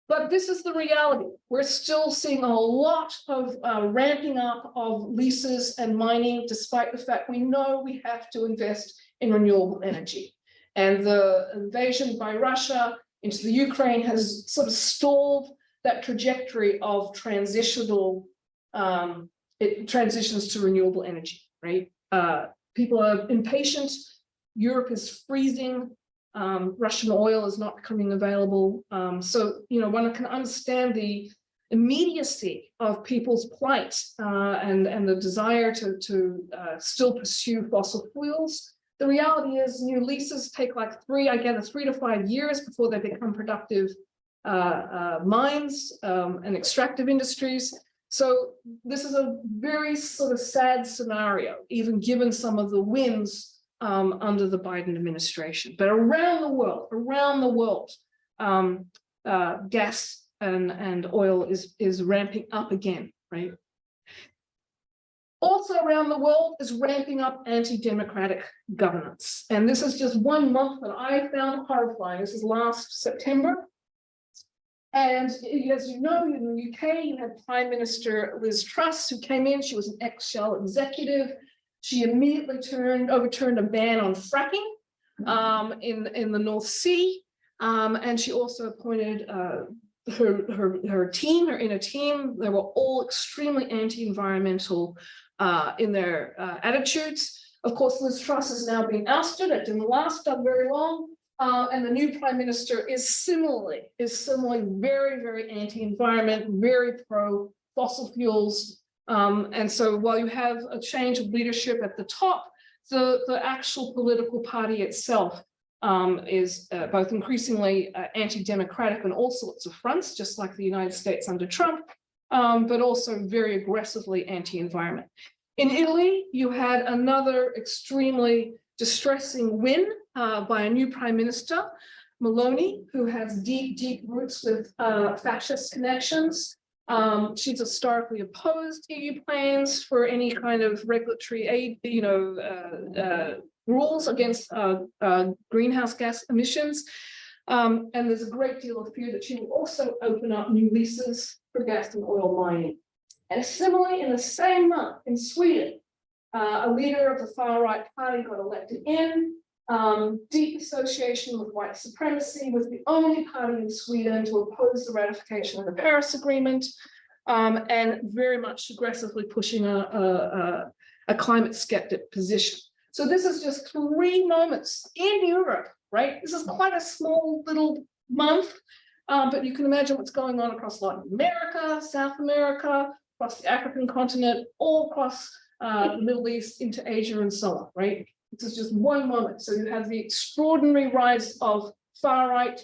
But this is the reality. We're still seeing a lot of ramping up of leases and mining, despite the fact we know we have to invest in renewable energy. And the invasion by Russia into the Ukraine has sort of stalled that trajectory of transitional, it transitions to renewable energy, right? People are impatient. Europe is freezing. Russian oil is not becoming available. So, one can understand the immediacy of people's plight and the desire to still pursue fossil fuels. The reality is new leases take like 3 to 5 years before they become productive mines and extractive industries. So this is a very sort of sad scenario, even given some of the wins under the Biden administration. But around the world, gas and oil is ramping up again, right? Also around the world is ramping up anti-democratic governance. And this is just 1 month that I found horrifying. This is last September. And as you know, in the UK, you had Prime Minister Liz Truss, who came in. She was an ex-Shell executive. She immediately overturned a ban on fracking in the North Sea. And she also appointed her team, her inner team. They were all extremely anti-environmental in their attitudes. Of course, Liz Truss is now being ousted. It didn't last very long. And the new prime minister is similarly very, very anti-environment, very pro fossil fuels. And so while you have a change of leadership at the top, the actual political party itself is both increasingly anti-democratic on all sorts of fronts, just like the United States under Trump, but also very aggressively anti-environment. In Italy, you had another extremely distressing win by a new prime minister, Meloni, who has deep, deep roots with fascist connections. She's historically opposed EU plans for any kind of regulatory aid, rules against greenhouse gas emissions. And there's a great deal of fear that she will also open up new leases for gas and oil mining. And similarly, in the same month in Sweden, a leader of the far-right party got elected in. Deep association with white supremacy, was the only party in Sweden to oppose the ratification of the Paris Agreement, and very much aggressively pushing a climate skeptic position. So this is just 3 moments in Europe, right? This is quite a small little month, but you can imagine what's going on across Latin America, South America, across the African continent, all across the Middle East into Asia and so on, right? This is just 1 moment. So you have the extraordinary rise of far right,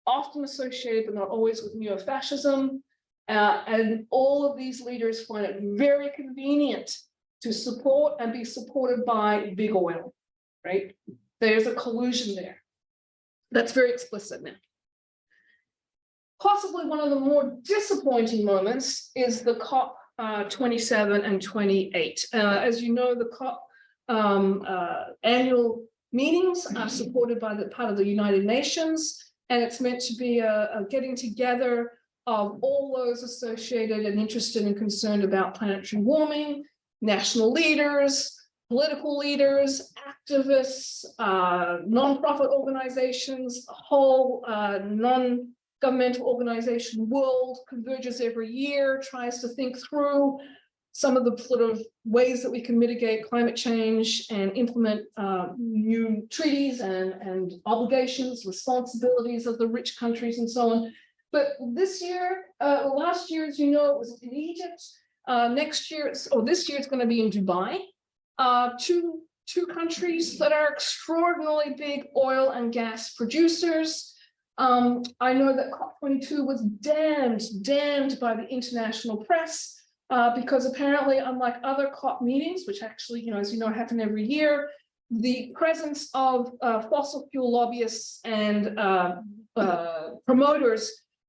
often associated but not always with neo-fascism. And all of these leaders find it very convenient to support and be supported by big oil, right? There's a collusion there. That's very explicit now. Possibly one of the more disappointing moments is the COP 27 and 28. As you know, the COP annual meetings are supported by the part of the United Nations, and it's meant to be a getting together of all those associated and interested and concerned about planetary warming, national leaders, political leaders, activists, non-profit organizations, the whole non-governmental organization world converges every year, tries to think through some of the sort of ways that we can mitigate climate change and implement new treaties and obligations, responsibilities of the rich countries and so on. But this year, last year, as you know, it was in Egypt. Next year, this year it's going to be in Dubai. Two countries that are extraordinarily big oil and gas producers. I know that COP22 was damned by the international press because apparently, unlike other COP meetings, which actually, as you know, happen every year, the presence of fossil fuel lobbyists and promoters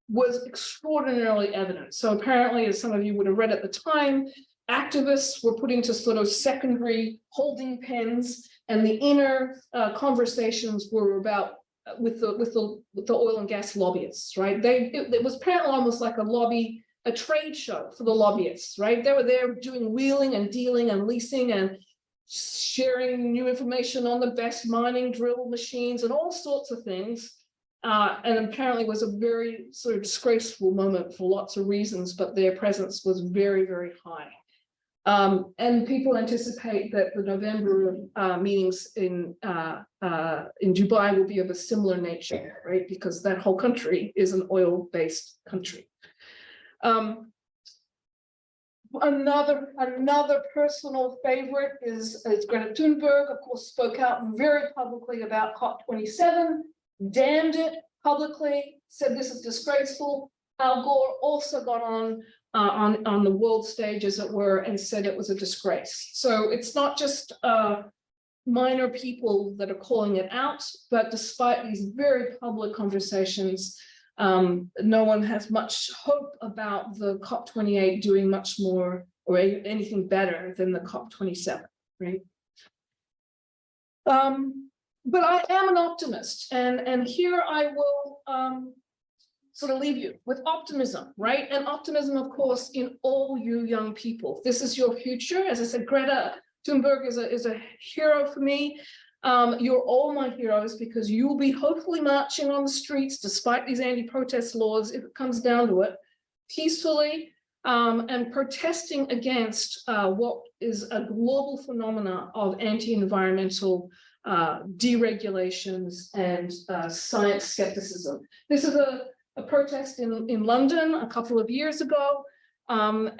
was extraordinarily evident. So apparently, as some of you would have read at the time, activists were put into sort of secondary holding pens, and the inner conversations were about with the oil and gas lobbyists, right? It was apparently almost like a trade show for the lobbyists, right? They were there doing wheeling and dealing and leasing and sharing new information on the best mining drill machines and all sorts of things. And apparently was a very sort of disgraceful moment for lots of reasons, but their presence was very, very high. And people anticipate that the November meetings in Dubai will be of a similar nature, right? Because that whole country is an oil-based country. Another personal favorite is Greta Thunberg, of course, spoke out very publicly about COP27, damned it publicly, said this is disgraceful. Al Gore also got on the world stage, as it were, and said it was a disgrace. So it's not just minor people that are calling it out, but despite these very public conversations, no one has much hope about the COP28 doing much more or anything better than the COP27, right? But I am an optimist, and here I will sort of leave you with optimism, right? And optimism, of course, in all you young people. This is your future. As I said, Greta Thunberg is a hero for me. You're all my heroes because you will be hopefully marching on the streets despite these anti-protest laws, if it comes down to it, peacefully, and protesting against what is a global phenomena of anti-environmental deregulations and science skepticism. This is a protest in London a couple of years ago, and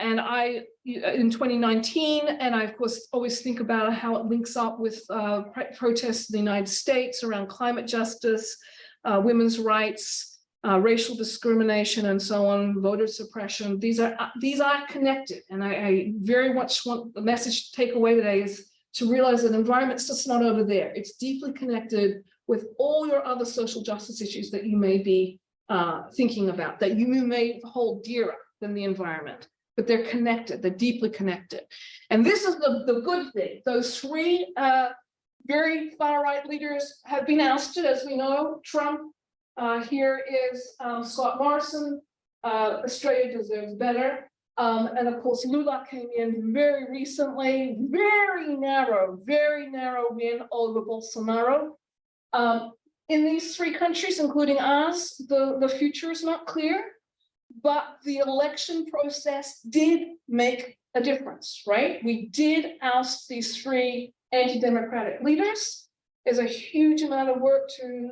in 2019, and I of course always think about how it links up with protests in the United States around climate justice, women's rights, racial discrimination, and so on, voter suppression. These are connected, and I very much want the message to take away today is to realize that environment's just not over there. It's deeply connected with all your other social justice issues that you may be thinking about, that you may hold dearer than the environment, but they're connected, they're deeply connected. And this is the good thing. Those three very far-right leaders have been ousted, as we know. Trump, here is Scott Morrison, Australia deserves better. And of course, Lula came in very recently, very narrow win over Bolsonaro. In these three countries, including ours, the future is not clear, but the election process did make a difference, right? We did oust these three anti-democratic leaders. There's a huge amount of work to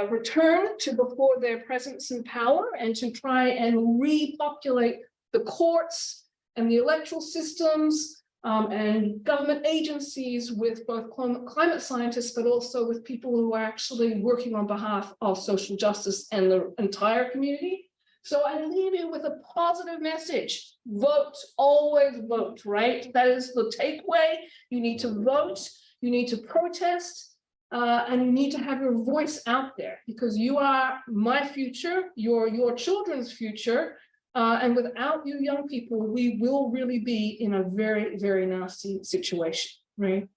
return to before their presence in power and to try and repopulate the courts and the electoral systems and government agencies with both climate scientists, but also with people who are actually working on behalf of social justice and the entire community. So I leave you with a positive message. Vote, always vote, right? That is the takeaway. You need to vote, you need to protest, and you need to have your voice out there because you are my future, your children's future. And without you young people, we will really be in a very, very nasty situation, right?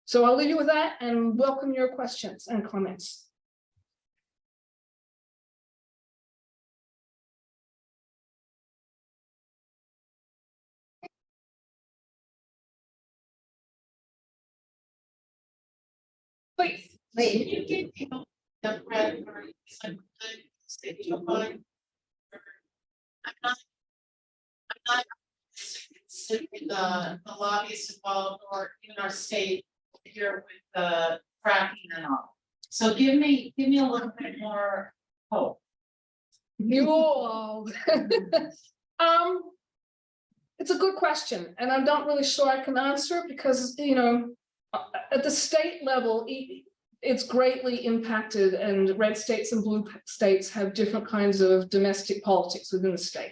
So I'll leave you with that and welcome your questions and comments. Please. Please. I'm not considering the lobbyists involved or in our state here with the fracking and all. So give me a little bit more hope. You all. It's a good question, and I'm not really sure I can answer it because, you know, at the state level, it's greatly impacted, and red states and blue states have different kinds of domestic politics within the state.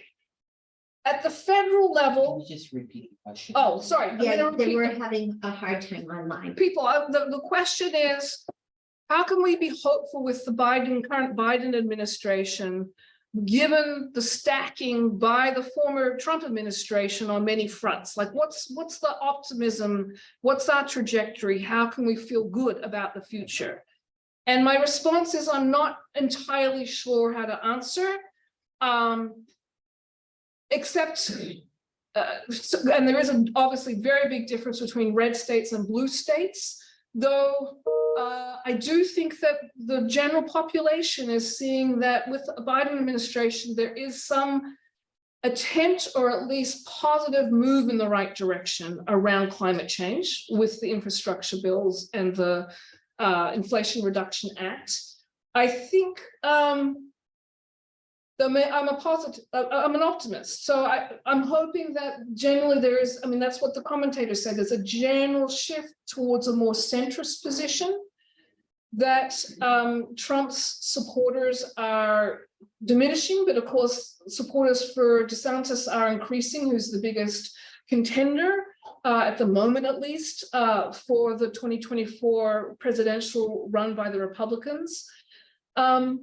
At the federal level, Can you just repeat the question? oh, sorry. I'm Yeah, gonna they repeat were the- having a hard time online. people, the question is, how can we be hopeful with the current Biden administration, given the stacking by the former Trump administration on many fronts? Like, what's the optimism? What's our trajectory? How can we feel good about the future? And my response is, I'm not entirely sure how to answer, except, and there is obviously very big difference between red states and blue states, though I do think that the general population is seeing that with the Biden administration, there is some attempt or at least positive move in the right direction around climate change with the infrastructure bills and the Inflation Reduction Act. I think I'm an optimist. So I'm hoping that generally there is, I mean, that's what the commentators said, there's a general shift towards a more centrist position, that Trump's supporters are diminishing, but of course, supporters for DeSantis are increasing, who's the biggest contender at the moment, at least, for the 2024 presidential run by the Republicans. I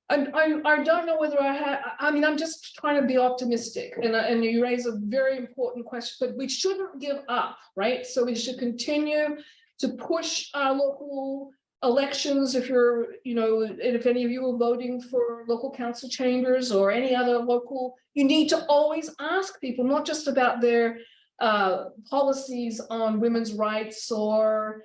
don't know whether I mean, I'm just trying to be optimistic, and you raise a very important question, but we shouldn't give up, right? So we should continue to push our local elections. If you're, you know, if any of you are voting for local council chambers or any other local, you need to always ask people, not just about their policies on women's rights or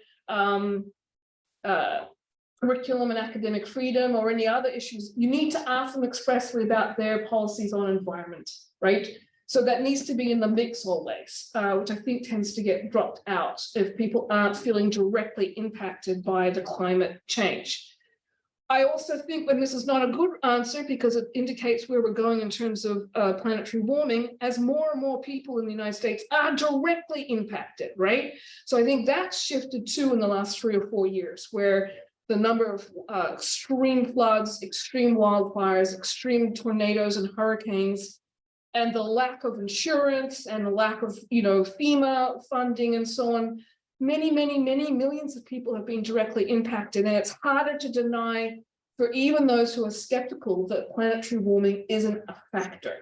curriculum and academic freedom or any other issues. You need to ask them expressly about their policies on environment, right? So that needs to be in the mix always, which I think tends to get dropped out if people aren't feeling directly impacted by the climate change. I also think, and this is not a good answer because it indicates where we're going in terms of planetary warming, as more and more people in the United States are directly impacted, right? So I think that's shifted too in the last 3 or 4 years, where the number of extreme floods, extreme wildfires, extreme tornadoes and hurricanes, and the lack of insurance and the lack of, you know, FEMA funding and so on, many millions of people have been directly impacted, and it's harder to deny for even those who are skeptical that planetary warming isn't a factor.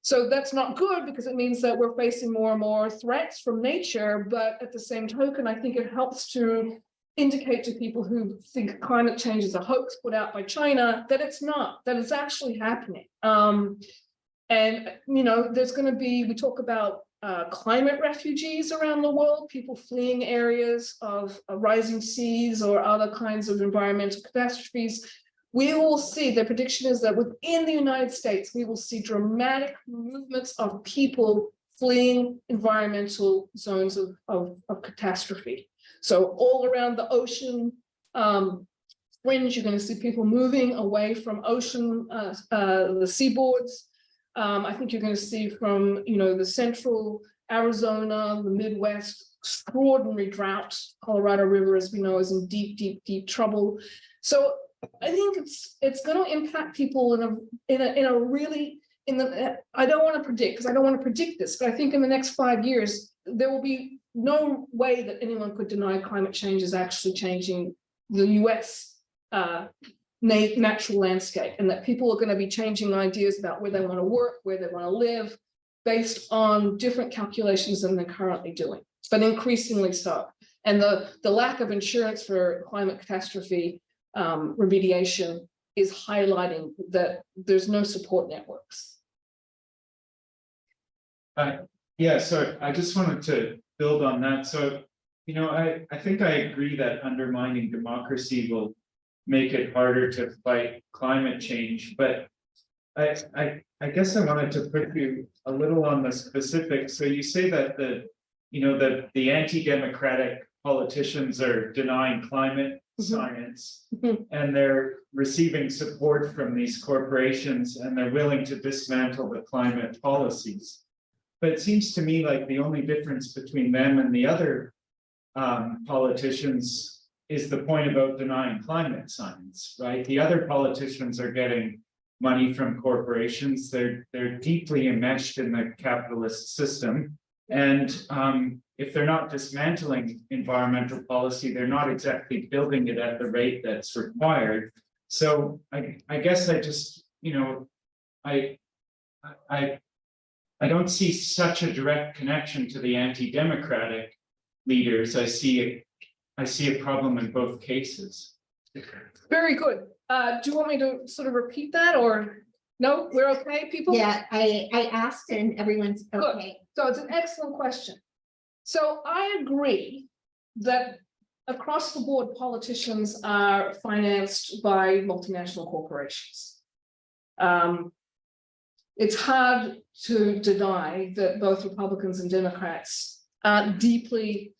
So that's not good because it means that we're facing more and more threats from nature, but at the same token, I think it helps to indicate to people who think climate change is a hoax put out by China that it's not, that it's actually happening. And, you know, there's going to be, we talk about climate refugees around the world, people fleeing areas of rising seas or other kinds of environmental catastrophes. We will see, the prediction is that within the United States, we will see dramatic movements of people fleeing environmental zones of catastrophe. So all around the ocean fringe, you're going to see people moving away from ocean, the seaboards. I think you're going to see from, you know, the central Arizona, the Midwest, extraordinary drought. Colorado River, as we know, is in deep trouble. So I think it's going to impact people in a really, I don't want to predict, because I don't want to predict this, but I think in the next 5 years, there will be no way that anyone could deny climate change is actually changing the US natural landscape, and that people are going to be changing ideas about where they want to work, where they want to live, based on different calculations than they're currently doing, but increasingly so. And the lack of insurance for climate catastrophe remediation is highlighting that there's no support networks. Yeah, so I just wanted to build on that. So, you know, I think I agree that undermining democracy will make it harder to fight climate change, but I guess I wanted to put you a little on the specifics. So you say that the anti-democratic politicians are denying climate science. Mhm. And they're receiving support from these corporations and they're willing to dismantle the climate policies. But it seems to me like the only difference between them and the other politicians is the point about denying climate science, right? The other politicians are getting money from corporations. They're deeply enmeshed in the capitalist system. And if they're not dismantling environmental policy, they're not exactly building it at the rate that's required. So I guess I just, I don't see such a direct connection to the anti-democratic leaders. I see a problem in both cases. Very good. Do you want me to sort of repeat that, or no, we're okay, people? Yeah, I asked and everyone's okay. So it's an excellent question. So I agree that across the board, politicians are financed by multinational corporations. It's hard to deny that both Republicans and Democrats are deeply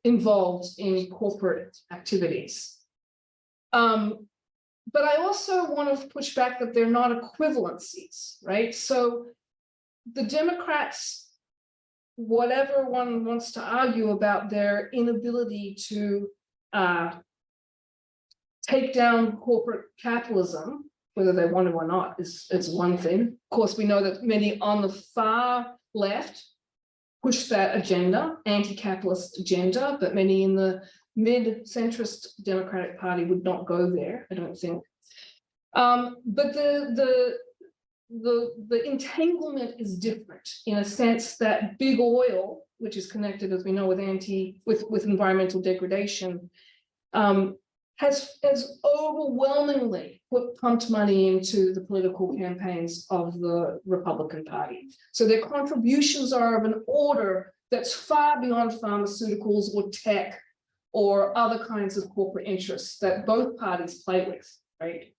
involved in corporate activities. But I also want to push back that they're not equivalencies, right? So the Democrats, whatever one wants to argue about their inability to take down corporate capitalism, whether they want to or not, is one thing. Of course, we know that many on the far left push that agenda, anti-capitalist agenda, but many in the mid-centrist Democratic Party would not go there, I don't think. But the entanglement is different in a sense that big oil, which is connected, as we know, with environmental degradation, has overwhelmingly pumped money into the political campaigns of the Republican Party. So their contributions are of an order that's far beyond pharmaceuticals or tech or other kinds of corporate interests that both parties play with, right?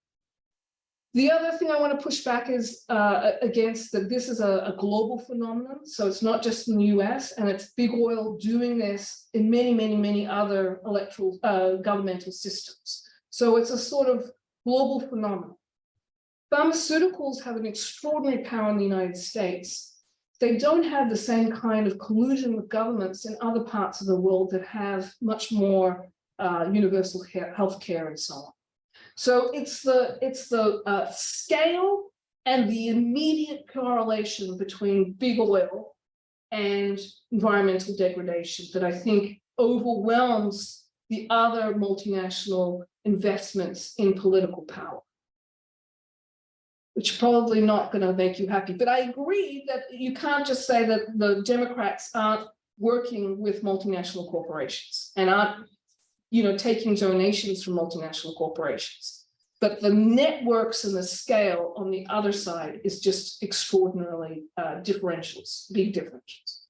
The other thing I want to push back is against that this is a global phenomenon. So it's not just in the US, and it's big oil doing this in many, many, many other electoral governmental systems. So it's a sort of global phenomenon. Pharmaceuticals have an extraordinary power in the United States. They don't have the same kind of collusion with governments in other parts of the world that have much more universal health care and so on. So it's the scale and the immediate correlation between big oil and environmental degradation that I think overwhelms the other multinational investments in political power, which probably not going to make you happy. But I agree that you can't just say that the Democrats aren't working with multinational corporations and aren't, taking donations from multinational corporations. But the networks and the scale on the other side is just extraordinarily differentials, big differentials.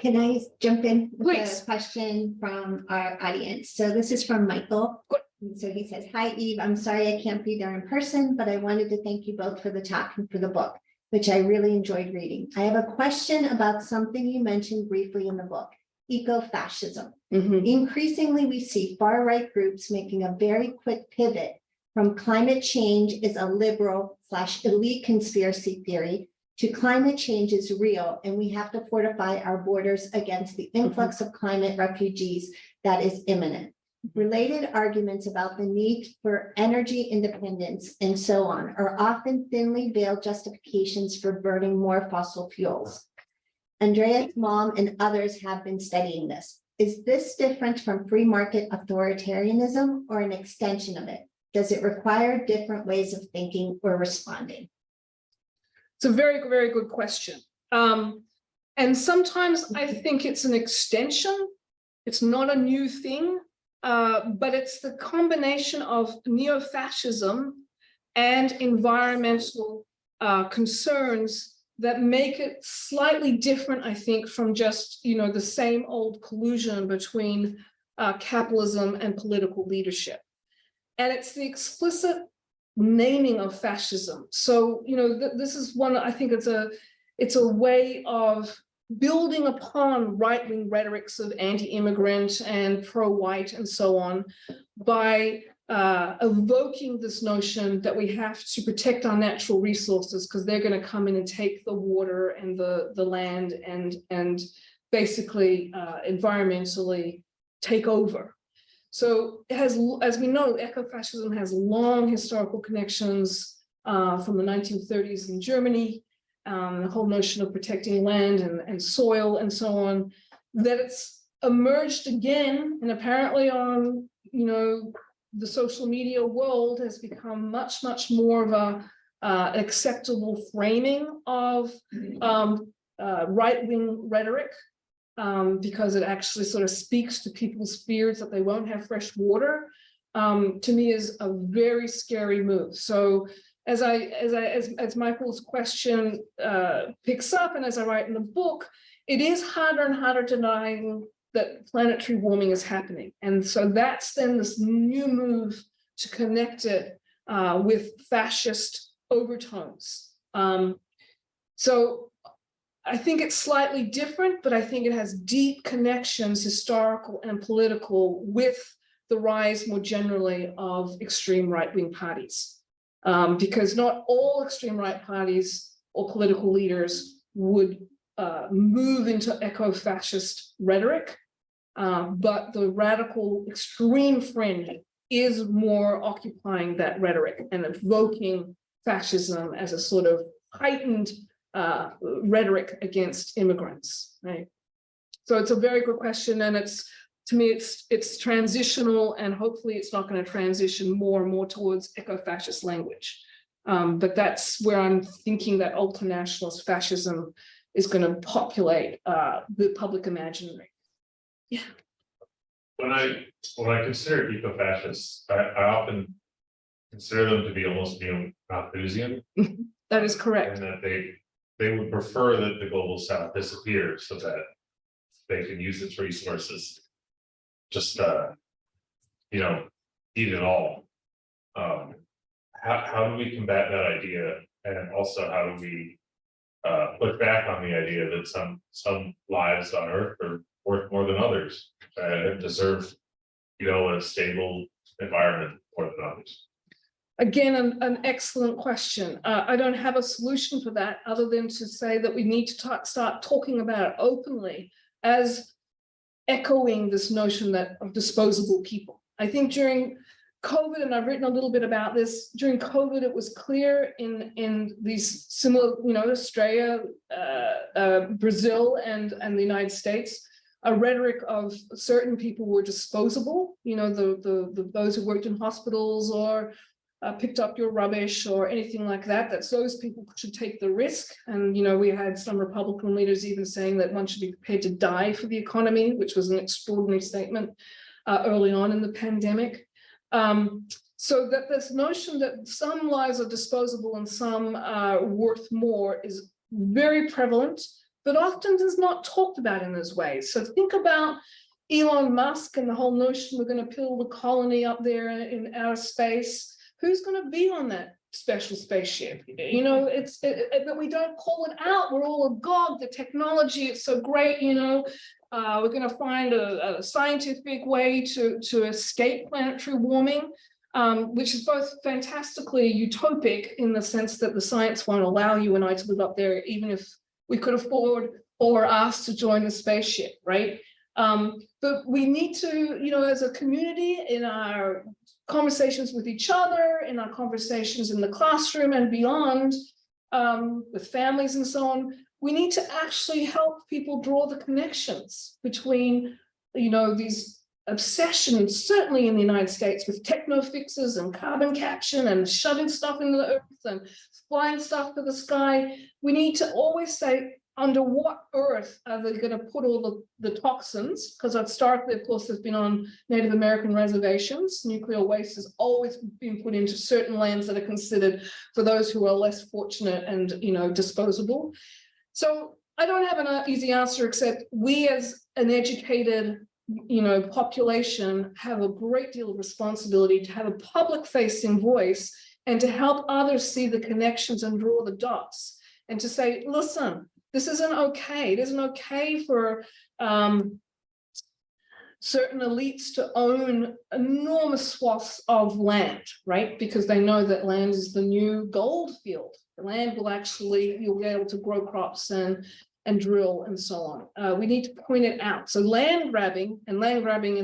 Can I jump in with Please. a question from our audience? So this is from Michael. Good. And so he says, "Hi, Eve. I'm sorry I can't be there in person, but I wanted to thank you both for the talk and for the book, which I really enjoyed reading. I have a question about something you mentioned briefly in the book, eco-fascism. Mm-hmm. Increasingly, we see far-right groups making a very quick pivot from climate change is a liberal/elite conspiracy theory to climate change is real, and we have to fortify our borders against the influx of climate refugees that is imminent. Related arguments about the need for energy independence and so on are often thinly veiled justifications for burning more fossil fuels. Andreas Malm and others have been studying this. Is this different from free market authoritarianism or an extension of it? Does it require different ways of thinking or responding?" It's a very, very good question. And sometimes I think it's an extension. It's not a new thing, but it's the combination of neo-fascism and environmental concerns that make it slightly different, I think, from just, the same old collusion between capitalism and political leadership. And it's the explicit naming of fascism. So, this is one, I think it's a way of building upon right-wing rhetorics of anti-immigrant and pro-white and so on by evoking this notion that we have to protect our natural resources because they're going to come in and take the water and the land and basically environmentally take over. So it has, as we know, ecofascism has long historical connections from the 1930s in Germany, the whole notion of protecting land and soil and so on, that it's emerged again, and apparently on, you know, the social media world has become much more of a acceptable framing of right-wing rhetoric, because it actually sort of speaks to people's fears that they won't have fresh water, to me is a very scary move. So as Michael's question picks up, and as I write in the book, it is harder and harder denying that planetary warming is happening. And so that's then this new move to connect it with fascist overtones. So I think it's slightly different, but I think it has deep connections, historical and political, with the rise more generally of extreme right-wing parties. Because not all extreme right parties or political leaders would move into eco-fascist rhetoric, but the radical extreme fringe is more occupying that rhetoric and evoking fascism as a sort of heightened rhetoric against immigrants, right? So it's a very good question, and to me, it's transitional, and hopefully it's not going to transition more and more towards eco-fascist language. But that's where I'm thinking that ultranationalist fascism is going to populate the public imaginary. Yeah. When I consider eco-fascists, I often consider them to be almost neo-Malthusian. That is correct. And that they would prefer that the global south disappear so that they can use its resources. Just you know, eat it all. How do we combat that idea, and also how do we push back on the idea that some lives on Earth are worth more than others and deserve, you know, a stable environment more than others? Again, an excellent question. I don't have a solution for that other than to say that we need to start talking about it openly as echoing this notion of disposable people. I think during COVID, and I've written a little bit about this, during COVID, it was clear in these similar, you know, Australia, Brazil, and the United States, a rhetoric of certain people were disposable, you know, those who worked in hospitals or picked up your rubbish or anything like that, that those people should take the risk. And, you know, we had some Republican leaders even saying that one should be prepared to die for the economy, which was an extraordinary statement early on in the pandemic. So that this notion that some lives are disposable and some are worth more is very prevalent, but often is not talked about in those ways. So think about Elon Musk and the whole notion we're going to build a colony up there in outer space. Who's going to be on that special spaceship? You know, but we don't call it out. We're all agog. The technology, it's so great. You know, we're going to find a scientific way to escape planetary warming, which is both fantastically utopic in the sense that the science won't allow you and I to live up there, even if we could afford or asked to join the spaceship, right? But we need to, you know, as a community, in our conversations with each other, in our conversations in the classroom and beyond, with families and so on, we need to actually help people draw the connections between, you know, these obsessions, certainly in the United States, with techno fixes and carbon capture and shoving stuff into the earth and flying stuff to the sky. We need to always say, under what earth are they going to put all the toxins? Because historically, of course, there's been on Native American reservations. Nuclear waste has always been put into certain lands that are considered for those who are less fortunate and, you know, disposable. So I don't have an easy answer, except we as an educated, you know, population have a great deal of responsibility to have a public facing voice and to help others see the connections and draw the dots and to say, listen, This isn't okay. It isn't okay for certain elites to own enormous swaths of land, right? Because they know that land is the new gold field. The land will actually, you'll be able to grow crops and drill and so on. We need to point it out. So land grabbing in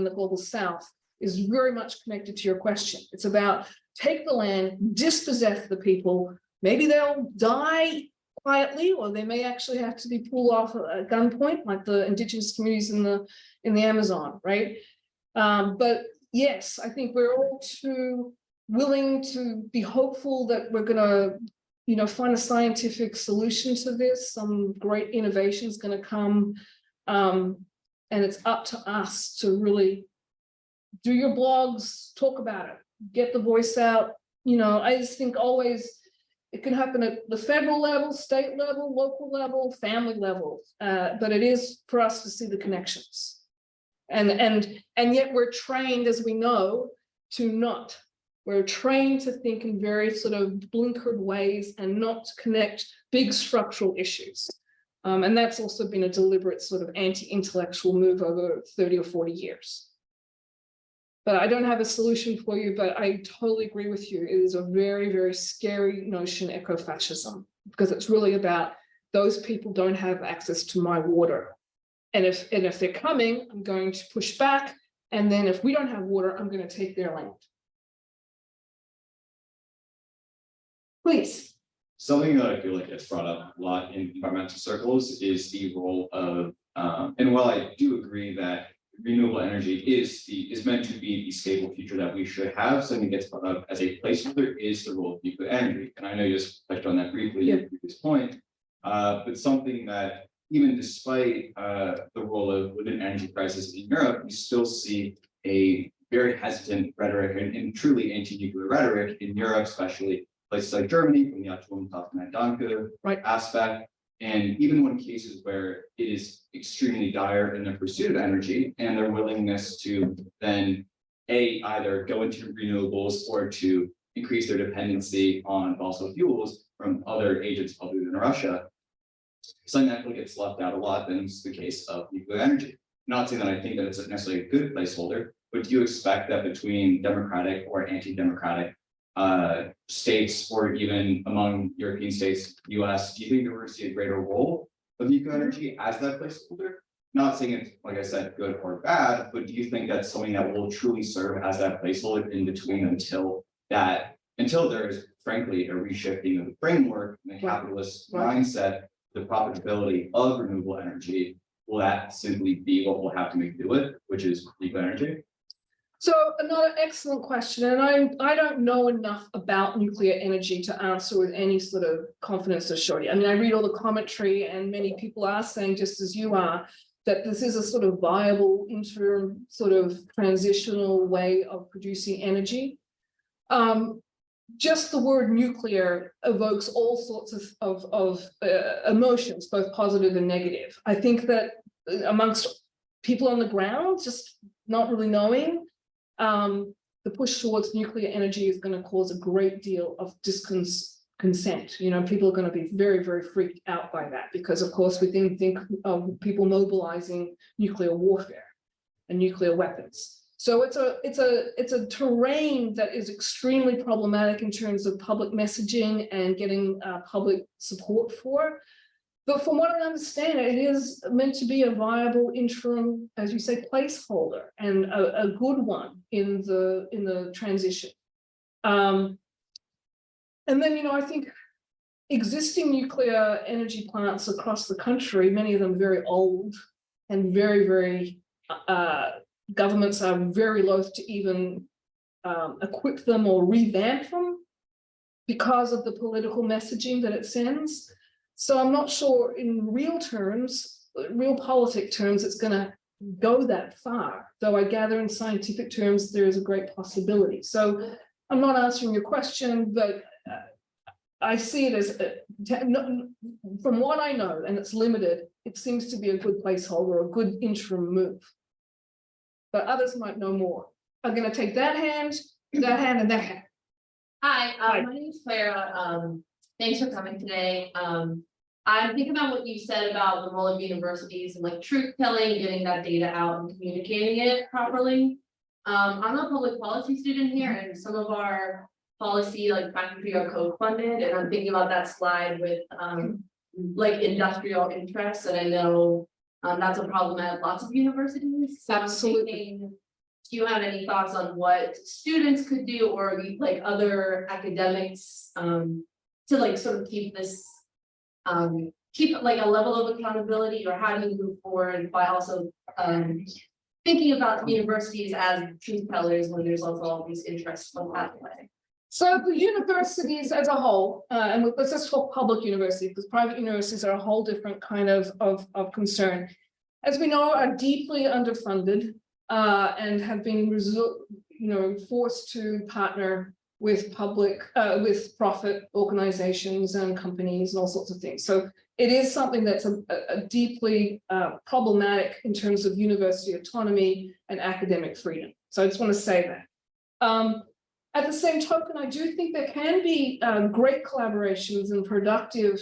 the global south is very much connected to your question. It's about take the land, dispossess the people. Maybe they'll die quietly, or they may actually have to be pulled off at gunpoint, like the indigenous communities in the Amazon, right? But yes, I think we're all too willing to be hopeful that we're going to, find a scientific solution to this. Some great innovation is going to come, and it's up to us to really do your blogs, talk about it, get the voice out. I just think always it can happen at the federal level, state level, local level, family level, but it is for us to see the connections. And yet we're trained, as we know, to not. We're trained to think in very sort of blinkered ways and not to connect big structural issues. And that's also been a deliberate sort of anti-intellectual move over 30 or 40 years. But I don't have a solution for you, but I totally agree with you. It is a very, very scary notion, ecofascism, because it's really about those people don't have access to my water. And if they're coming, I'm going to push back. And then if we don't have water, I'm going to take their land. Please. Something that I feel like gets brought up a lot in environmental circles is the role of, and while I do agree that renewable energy is meant to be the stable future that we should have, something that gets brought up as a placeholder is the role of nuclear energy. And I know you just touched on that briefly at the previous point, but something that even despite the role of within energy crisis in Europe, we still see a very hesitant rhetoric and truly anti-nuclear rhetoric in Europe, especially places like Germany from the Atomkraftwerke Right. aspect. And even when cases where it is extremely dire in their pursuit of energy and their willingness to then either go into renewables or to increase their dependency on fossil fuels from other agents other than Russia, something that gets left out a lot, then is the case of nuclear energy. Not saying that I think that it's necessarily a good placeholder, but do you expect that between democratic or anti-democratic states, or even among European states, US, do you think that we're going to see a greater role of nuclear energy as that placeholder? Not saying it's, like I said, good or bad, but do you think that's something that will truly serve as that placeholder in between until there is, frankly, a reshifting of the framework and the capitalist mindset, the profitability of renewable energy? Will that simply be what we'll have to make do it, which is nuclear energy? So another excellent question, and I don't know enough about nuclear energy to answer with any sort of confidence or surety. I mean, I read all the commentary, and many people are saying, just as you are, that this is a sort of viable interim sort of transitional way of producing energy. Just the word nuclear evokes all sorts of emotions, both positive and negative. I think that amongst people on the ground, just not really knowing, the push towards nuclear energy is going to cause a great deal of discontent. People are going to be very, very freaked out by that, because of course we think of people mobilizing nuclear warfare and nuclear weapons. So it's a terrain that is extremely problematic in terms of public messaging and getting public support for. But from what I understand, it is meant to be a viable interim, as you say, placeholder, and a good one in the transition. And then, I think existing nuclear energy plants across the country, many of them very old and very, very, governments are very loath to even equip them or revamp them because of the political messaging that it sends. So I'm not sure in real terms, real politic terms, it's going to go that far, though I gather in scientific terms, there is a great possibility. So I'm not answering your question, but I see it as, from what I know, and it's limited, it seems to be a good placeholder, a good interim move. But others might know more. I'm going to take that hand, and that hand. Hi, my name is Clara. Thanks for coming today. I'm thinking about what you said about the role of universities and like truth telling, getting that data out and communicating it properly. I'm a public policy student here and some of our policy like faculty are co-funded, and I'm thinking about that slide with like industrial interests, and I know that's a problem at lots of universities. So I'm thinking, do you have any thoughts on what students could do or like other academics to like sort of keep this keep like a level of accountability, or how do you move forward by also thinking about universities as truth tellers when there's also all these interests on that way? So the universities as a whole, and let's just talk public universities, because private universities are a whole different kind of concern, as we know, are deeply underfunded and have been forced to partner with with profit organizations and companies and all sorts of things. So it is something that's a deeply problematic in terms of university autonomy and academic freedom. So I just want to say that. At the same token, I do think there can be great collaborations and productive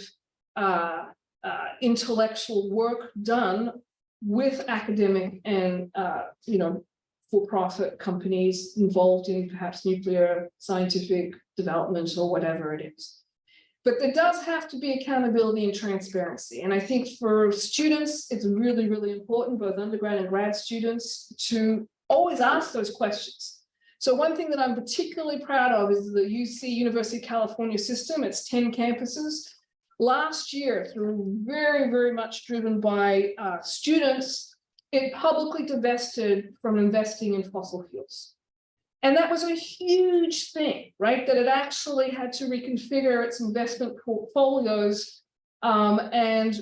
intellectual work done with academic and for-profit companies involved in perhaps nuclear scientific development or whatever it is. But there does have to be accountability and transparency. And I think for students, it's really, really important, both undergrad and grad students, to always ask those questions. So one thing that I'm particularly proud of is the UC University of California system. It's 10 campuses. Last year, through very, very much driven by students, it publicly divested from investing in fossil fuels. And that was a huge thing, right? That it actually had to reconfigure its investment portfolios and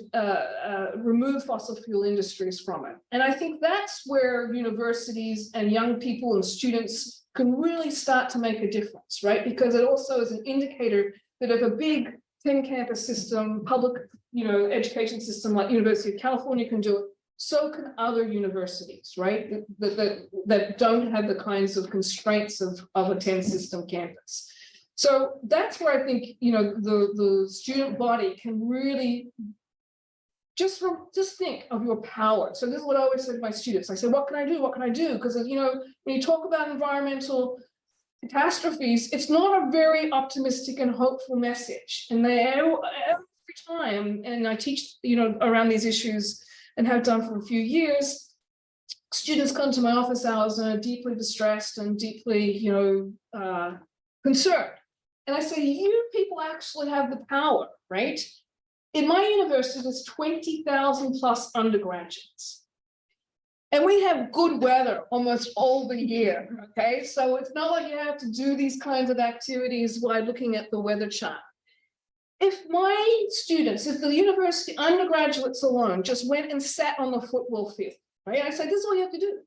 remove fossil fuel industries from it. And I think that's where universities and young people and students can really start to make a difference, right? Because it also is an indicator that if a big 10 campus system, public education system like University of California can do it, so can other universities, right? That don't have the kinds of constraints of a 10 system campus. So that's where I think the student body can really just think of your power. So this is what I always say to my students. I say, what can I do? What can I do? Because when you talk about environmental catastrophes, it's not a very optimistic and hopeful message. And every time, and I teach around these issues and have done for a few years, students come to my office hours and are deeply distressed and deeply concerned. And I say, you people actually have the power, right? In my university, there's 20,000 plus undergraduates. And we have good weather almost all the year, okay? So it's not like you have to do these kinds of activities while looking at the weather chart. If my students, if the university undergraduates alone just went and sat on the football field, right? I said, this is what you have to do.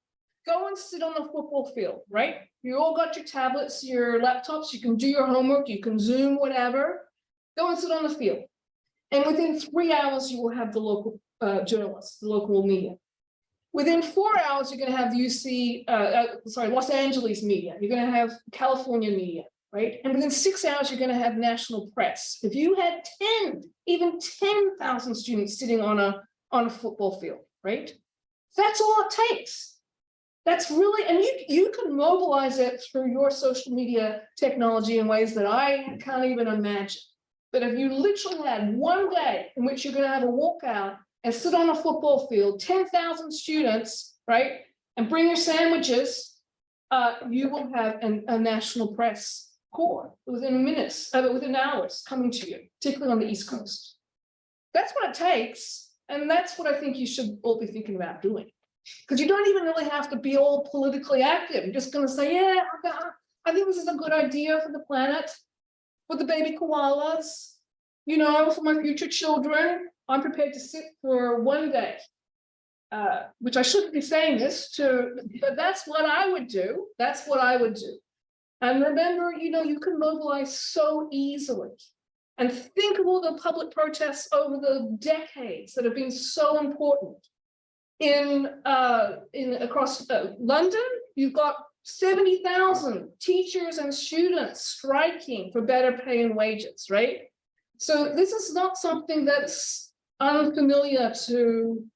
Go and sit on the football field, right? You all got your tablets, your laptops, you can do your homework, you can Zoom, whatever. Go and sit on the field. And within 3 hours, you will have the local journalists, the local media. Within 4 hours, you're going to have Los Angeles media. You're going to have California media, right? And within 6 hours, you're going to have national press. If you had even 10,000 students sitting on a football field, right? That's all it takes. That's really, and you can mobilize it through your social media technology in ways that I can't even imagine. But if you literally had one day in which you're going to have a walkout and sit on a football field, 10,000 students, right, and bring your sandwiches, you will have a national press corps within hours coming to you, particularly on the East Coast. That's what it takes. And that's what I think you should all be thinking about doing. Because you don't even really have to be all politically active. You're just going to say, yeah, I think this is a good idea for the planet, for the baby koalas, for my future children. I'm prepared to sit for one day, which I shouldn't be saying this but that's what I would do. That's what I would do. And remember, you can mobilize so easily. And think of all the public protests over the decades that have been so important. Across London, you've got 70,000 teachers and students striking for better pay and wages, right? So this is not something that's unfamiliar to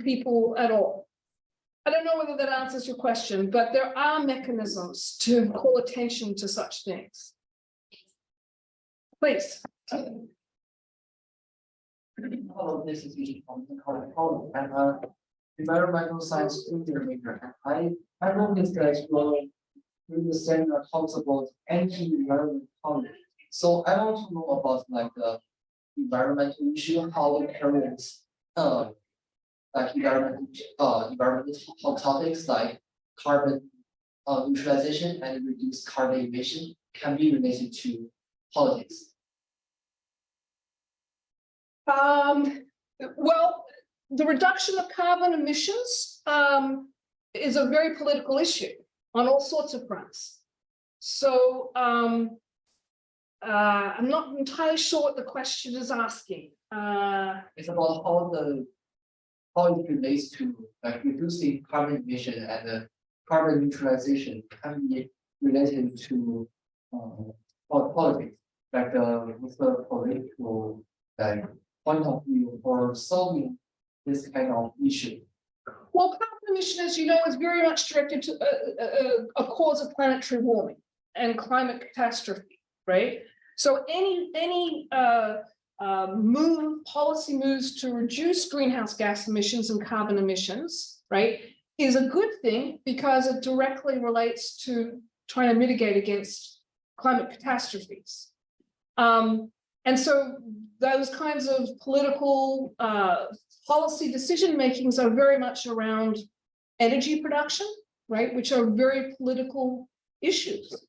people at all. I don't know whether that answers your question, but there are mechanisms to call attention to such things. Please. Hello, this is Eugene from the College. I'm an environmental science major. I noticed that you're doing the seminar talks about anti-environment politics. So I want to know about like the environmental issue, how it carries like environmental topics like carbon neutralization and reduced carbon emission can be related to politics. Well, the reduction of carbon emissions is a very political issue on all sorts of fronts. So I'm not entirely sure what the question is asking. It's about how it relates to like reducing carbon emission and carbon neutralization can be related to politics, like with the political like point of view for solving this kind of issue. Well, carbon emission, as you know, is very much directed to a cause of planetary warming and climate catastrophe, right? So any policy moves to reduce greenhouse gas emissions and carbon emissions, right, is a good thing because it directly relates to trying to mitigate against climate catastrophes. And so those kinds of political policy decision makings are very much around energy production, right, which are very political issues.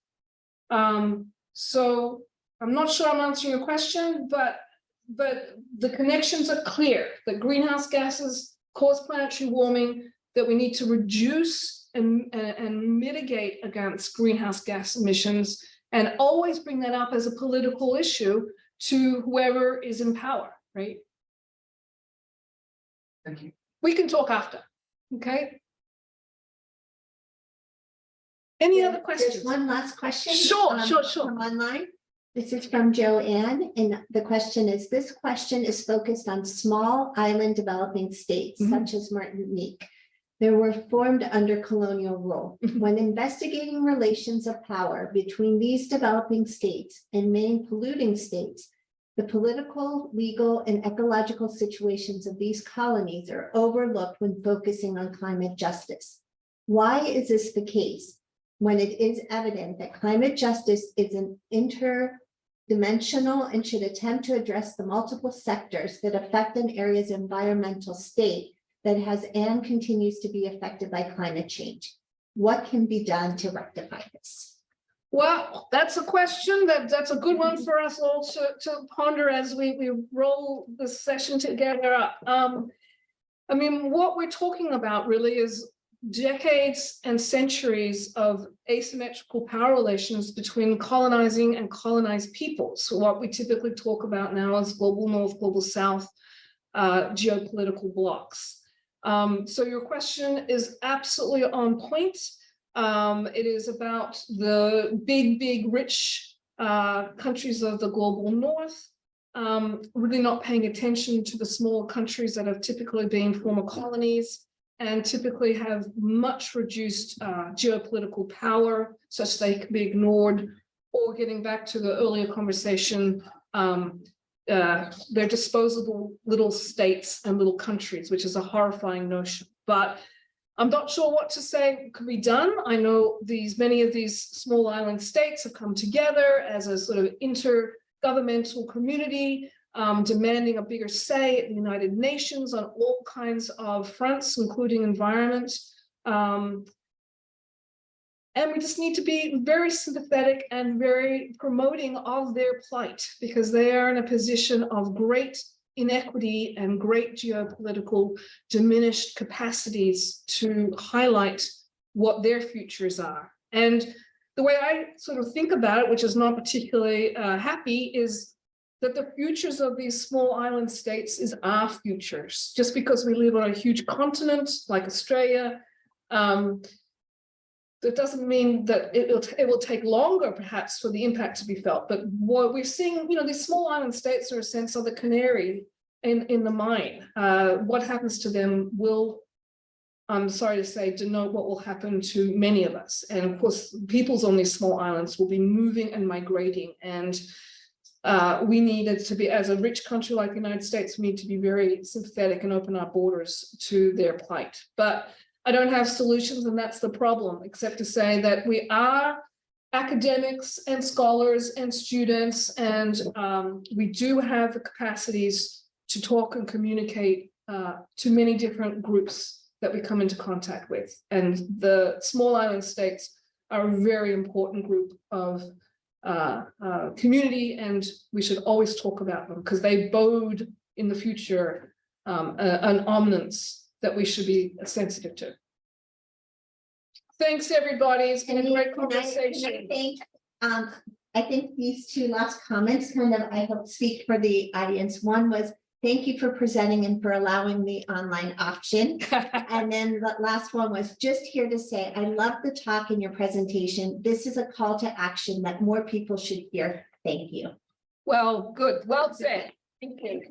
So I'm not sure I'm answering your question, but the connections are clear that greenhouse gases cause planetary warming, that we need to reduce and mitigate against greenhouse gas emissions, and always bring that up as a political issue to whoever is in power, right? Thank you. We can talk after, okay? Any other questions? There's one last question. Sure. From online. This is from Joanne, and the question is, this question is focused on small island developing states, such as Martinique. They were formed under colonial rule. When investigating relations of power between these developing states and main polluting states, the political, legal, and ecological situations of these colonies are overlooked when focusing on climate justice. Why is this the case when it is evident that climate justice is an interdimensional and should attempt to address the multiple sectors that affect an area's environmental state that has and continues to be affected by climate change? What can be done to rectify this? Well, that's a question that's a good one for us all to ponder as we roll this session together up. I mean, what we're talking about really is decades and centuries of asymmetrical power relations between colonizing and colonized peoples. So what we typically talk about now is global north, global south, geopolitical blocks. So your question is absolutely on point. It is about the big, rich countries of the global north, really not paying attention to the small countries that have typically been former colonies and typically have much reduced geopolitical power, such they can be ignored, or getting back to the earlier conversation, they're disposable little states and little countries, which is a horrifying notion. But I'm not sure what to say could be done. I know many of these small island states have come together as a sort of intergovernmental community, demanding a bigger say at the United Nations on all kinds of fronts, including environment. And we just need to be very sympathetic and very promoting of their plight, because they are in a position of great inequity and great geopolitical diminished capacities to highlight what their futures are. And the way I sort of think about it, which is not particularly happy, is that the futures of these small island states is our futures. Just because we live on a huge continent like Australia, that doesn't mean that it will take longer, perhaps, for the impact to be felt. But what we're seeing, these small island states are a sense of the canary in the mine. What happens to them will, I'm sorry to say, denote what will happen to many of us. And of course, peoples on these small islands will be moving and migrating. And we needed to be, as a rich country like the United States, we need to be very sympathetic and open our borders to their plight. But I don't have solutions, and that's the problem, except to say that we are academics and scholars and students, and we do have the capacities to talk and communicate to many different groups that we come into contact with. And the small island states are a very important group of community, and we should always talk about them because they bode in the future an ominence that we should be sensitive to. Thanks, everybody. It's been a great conversation. I think these two last comments kind of, I hope, speak for the audience. One was, thank you for presenting and for allowing the online option. And then the last one was just here to say, I love the talk in your presentation. This is a call to action that more people should hear. Thank you. Well, good. Well said. Thank you.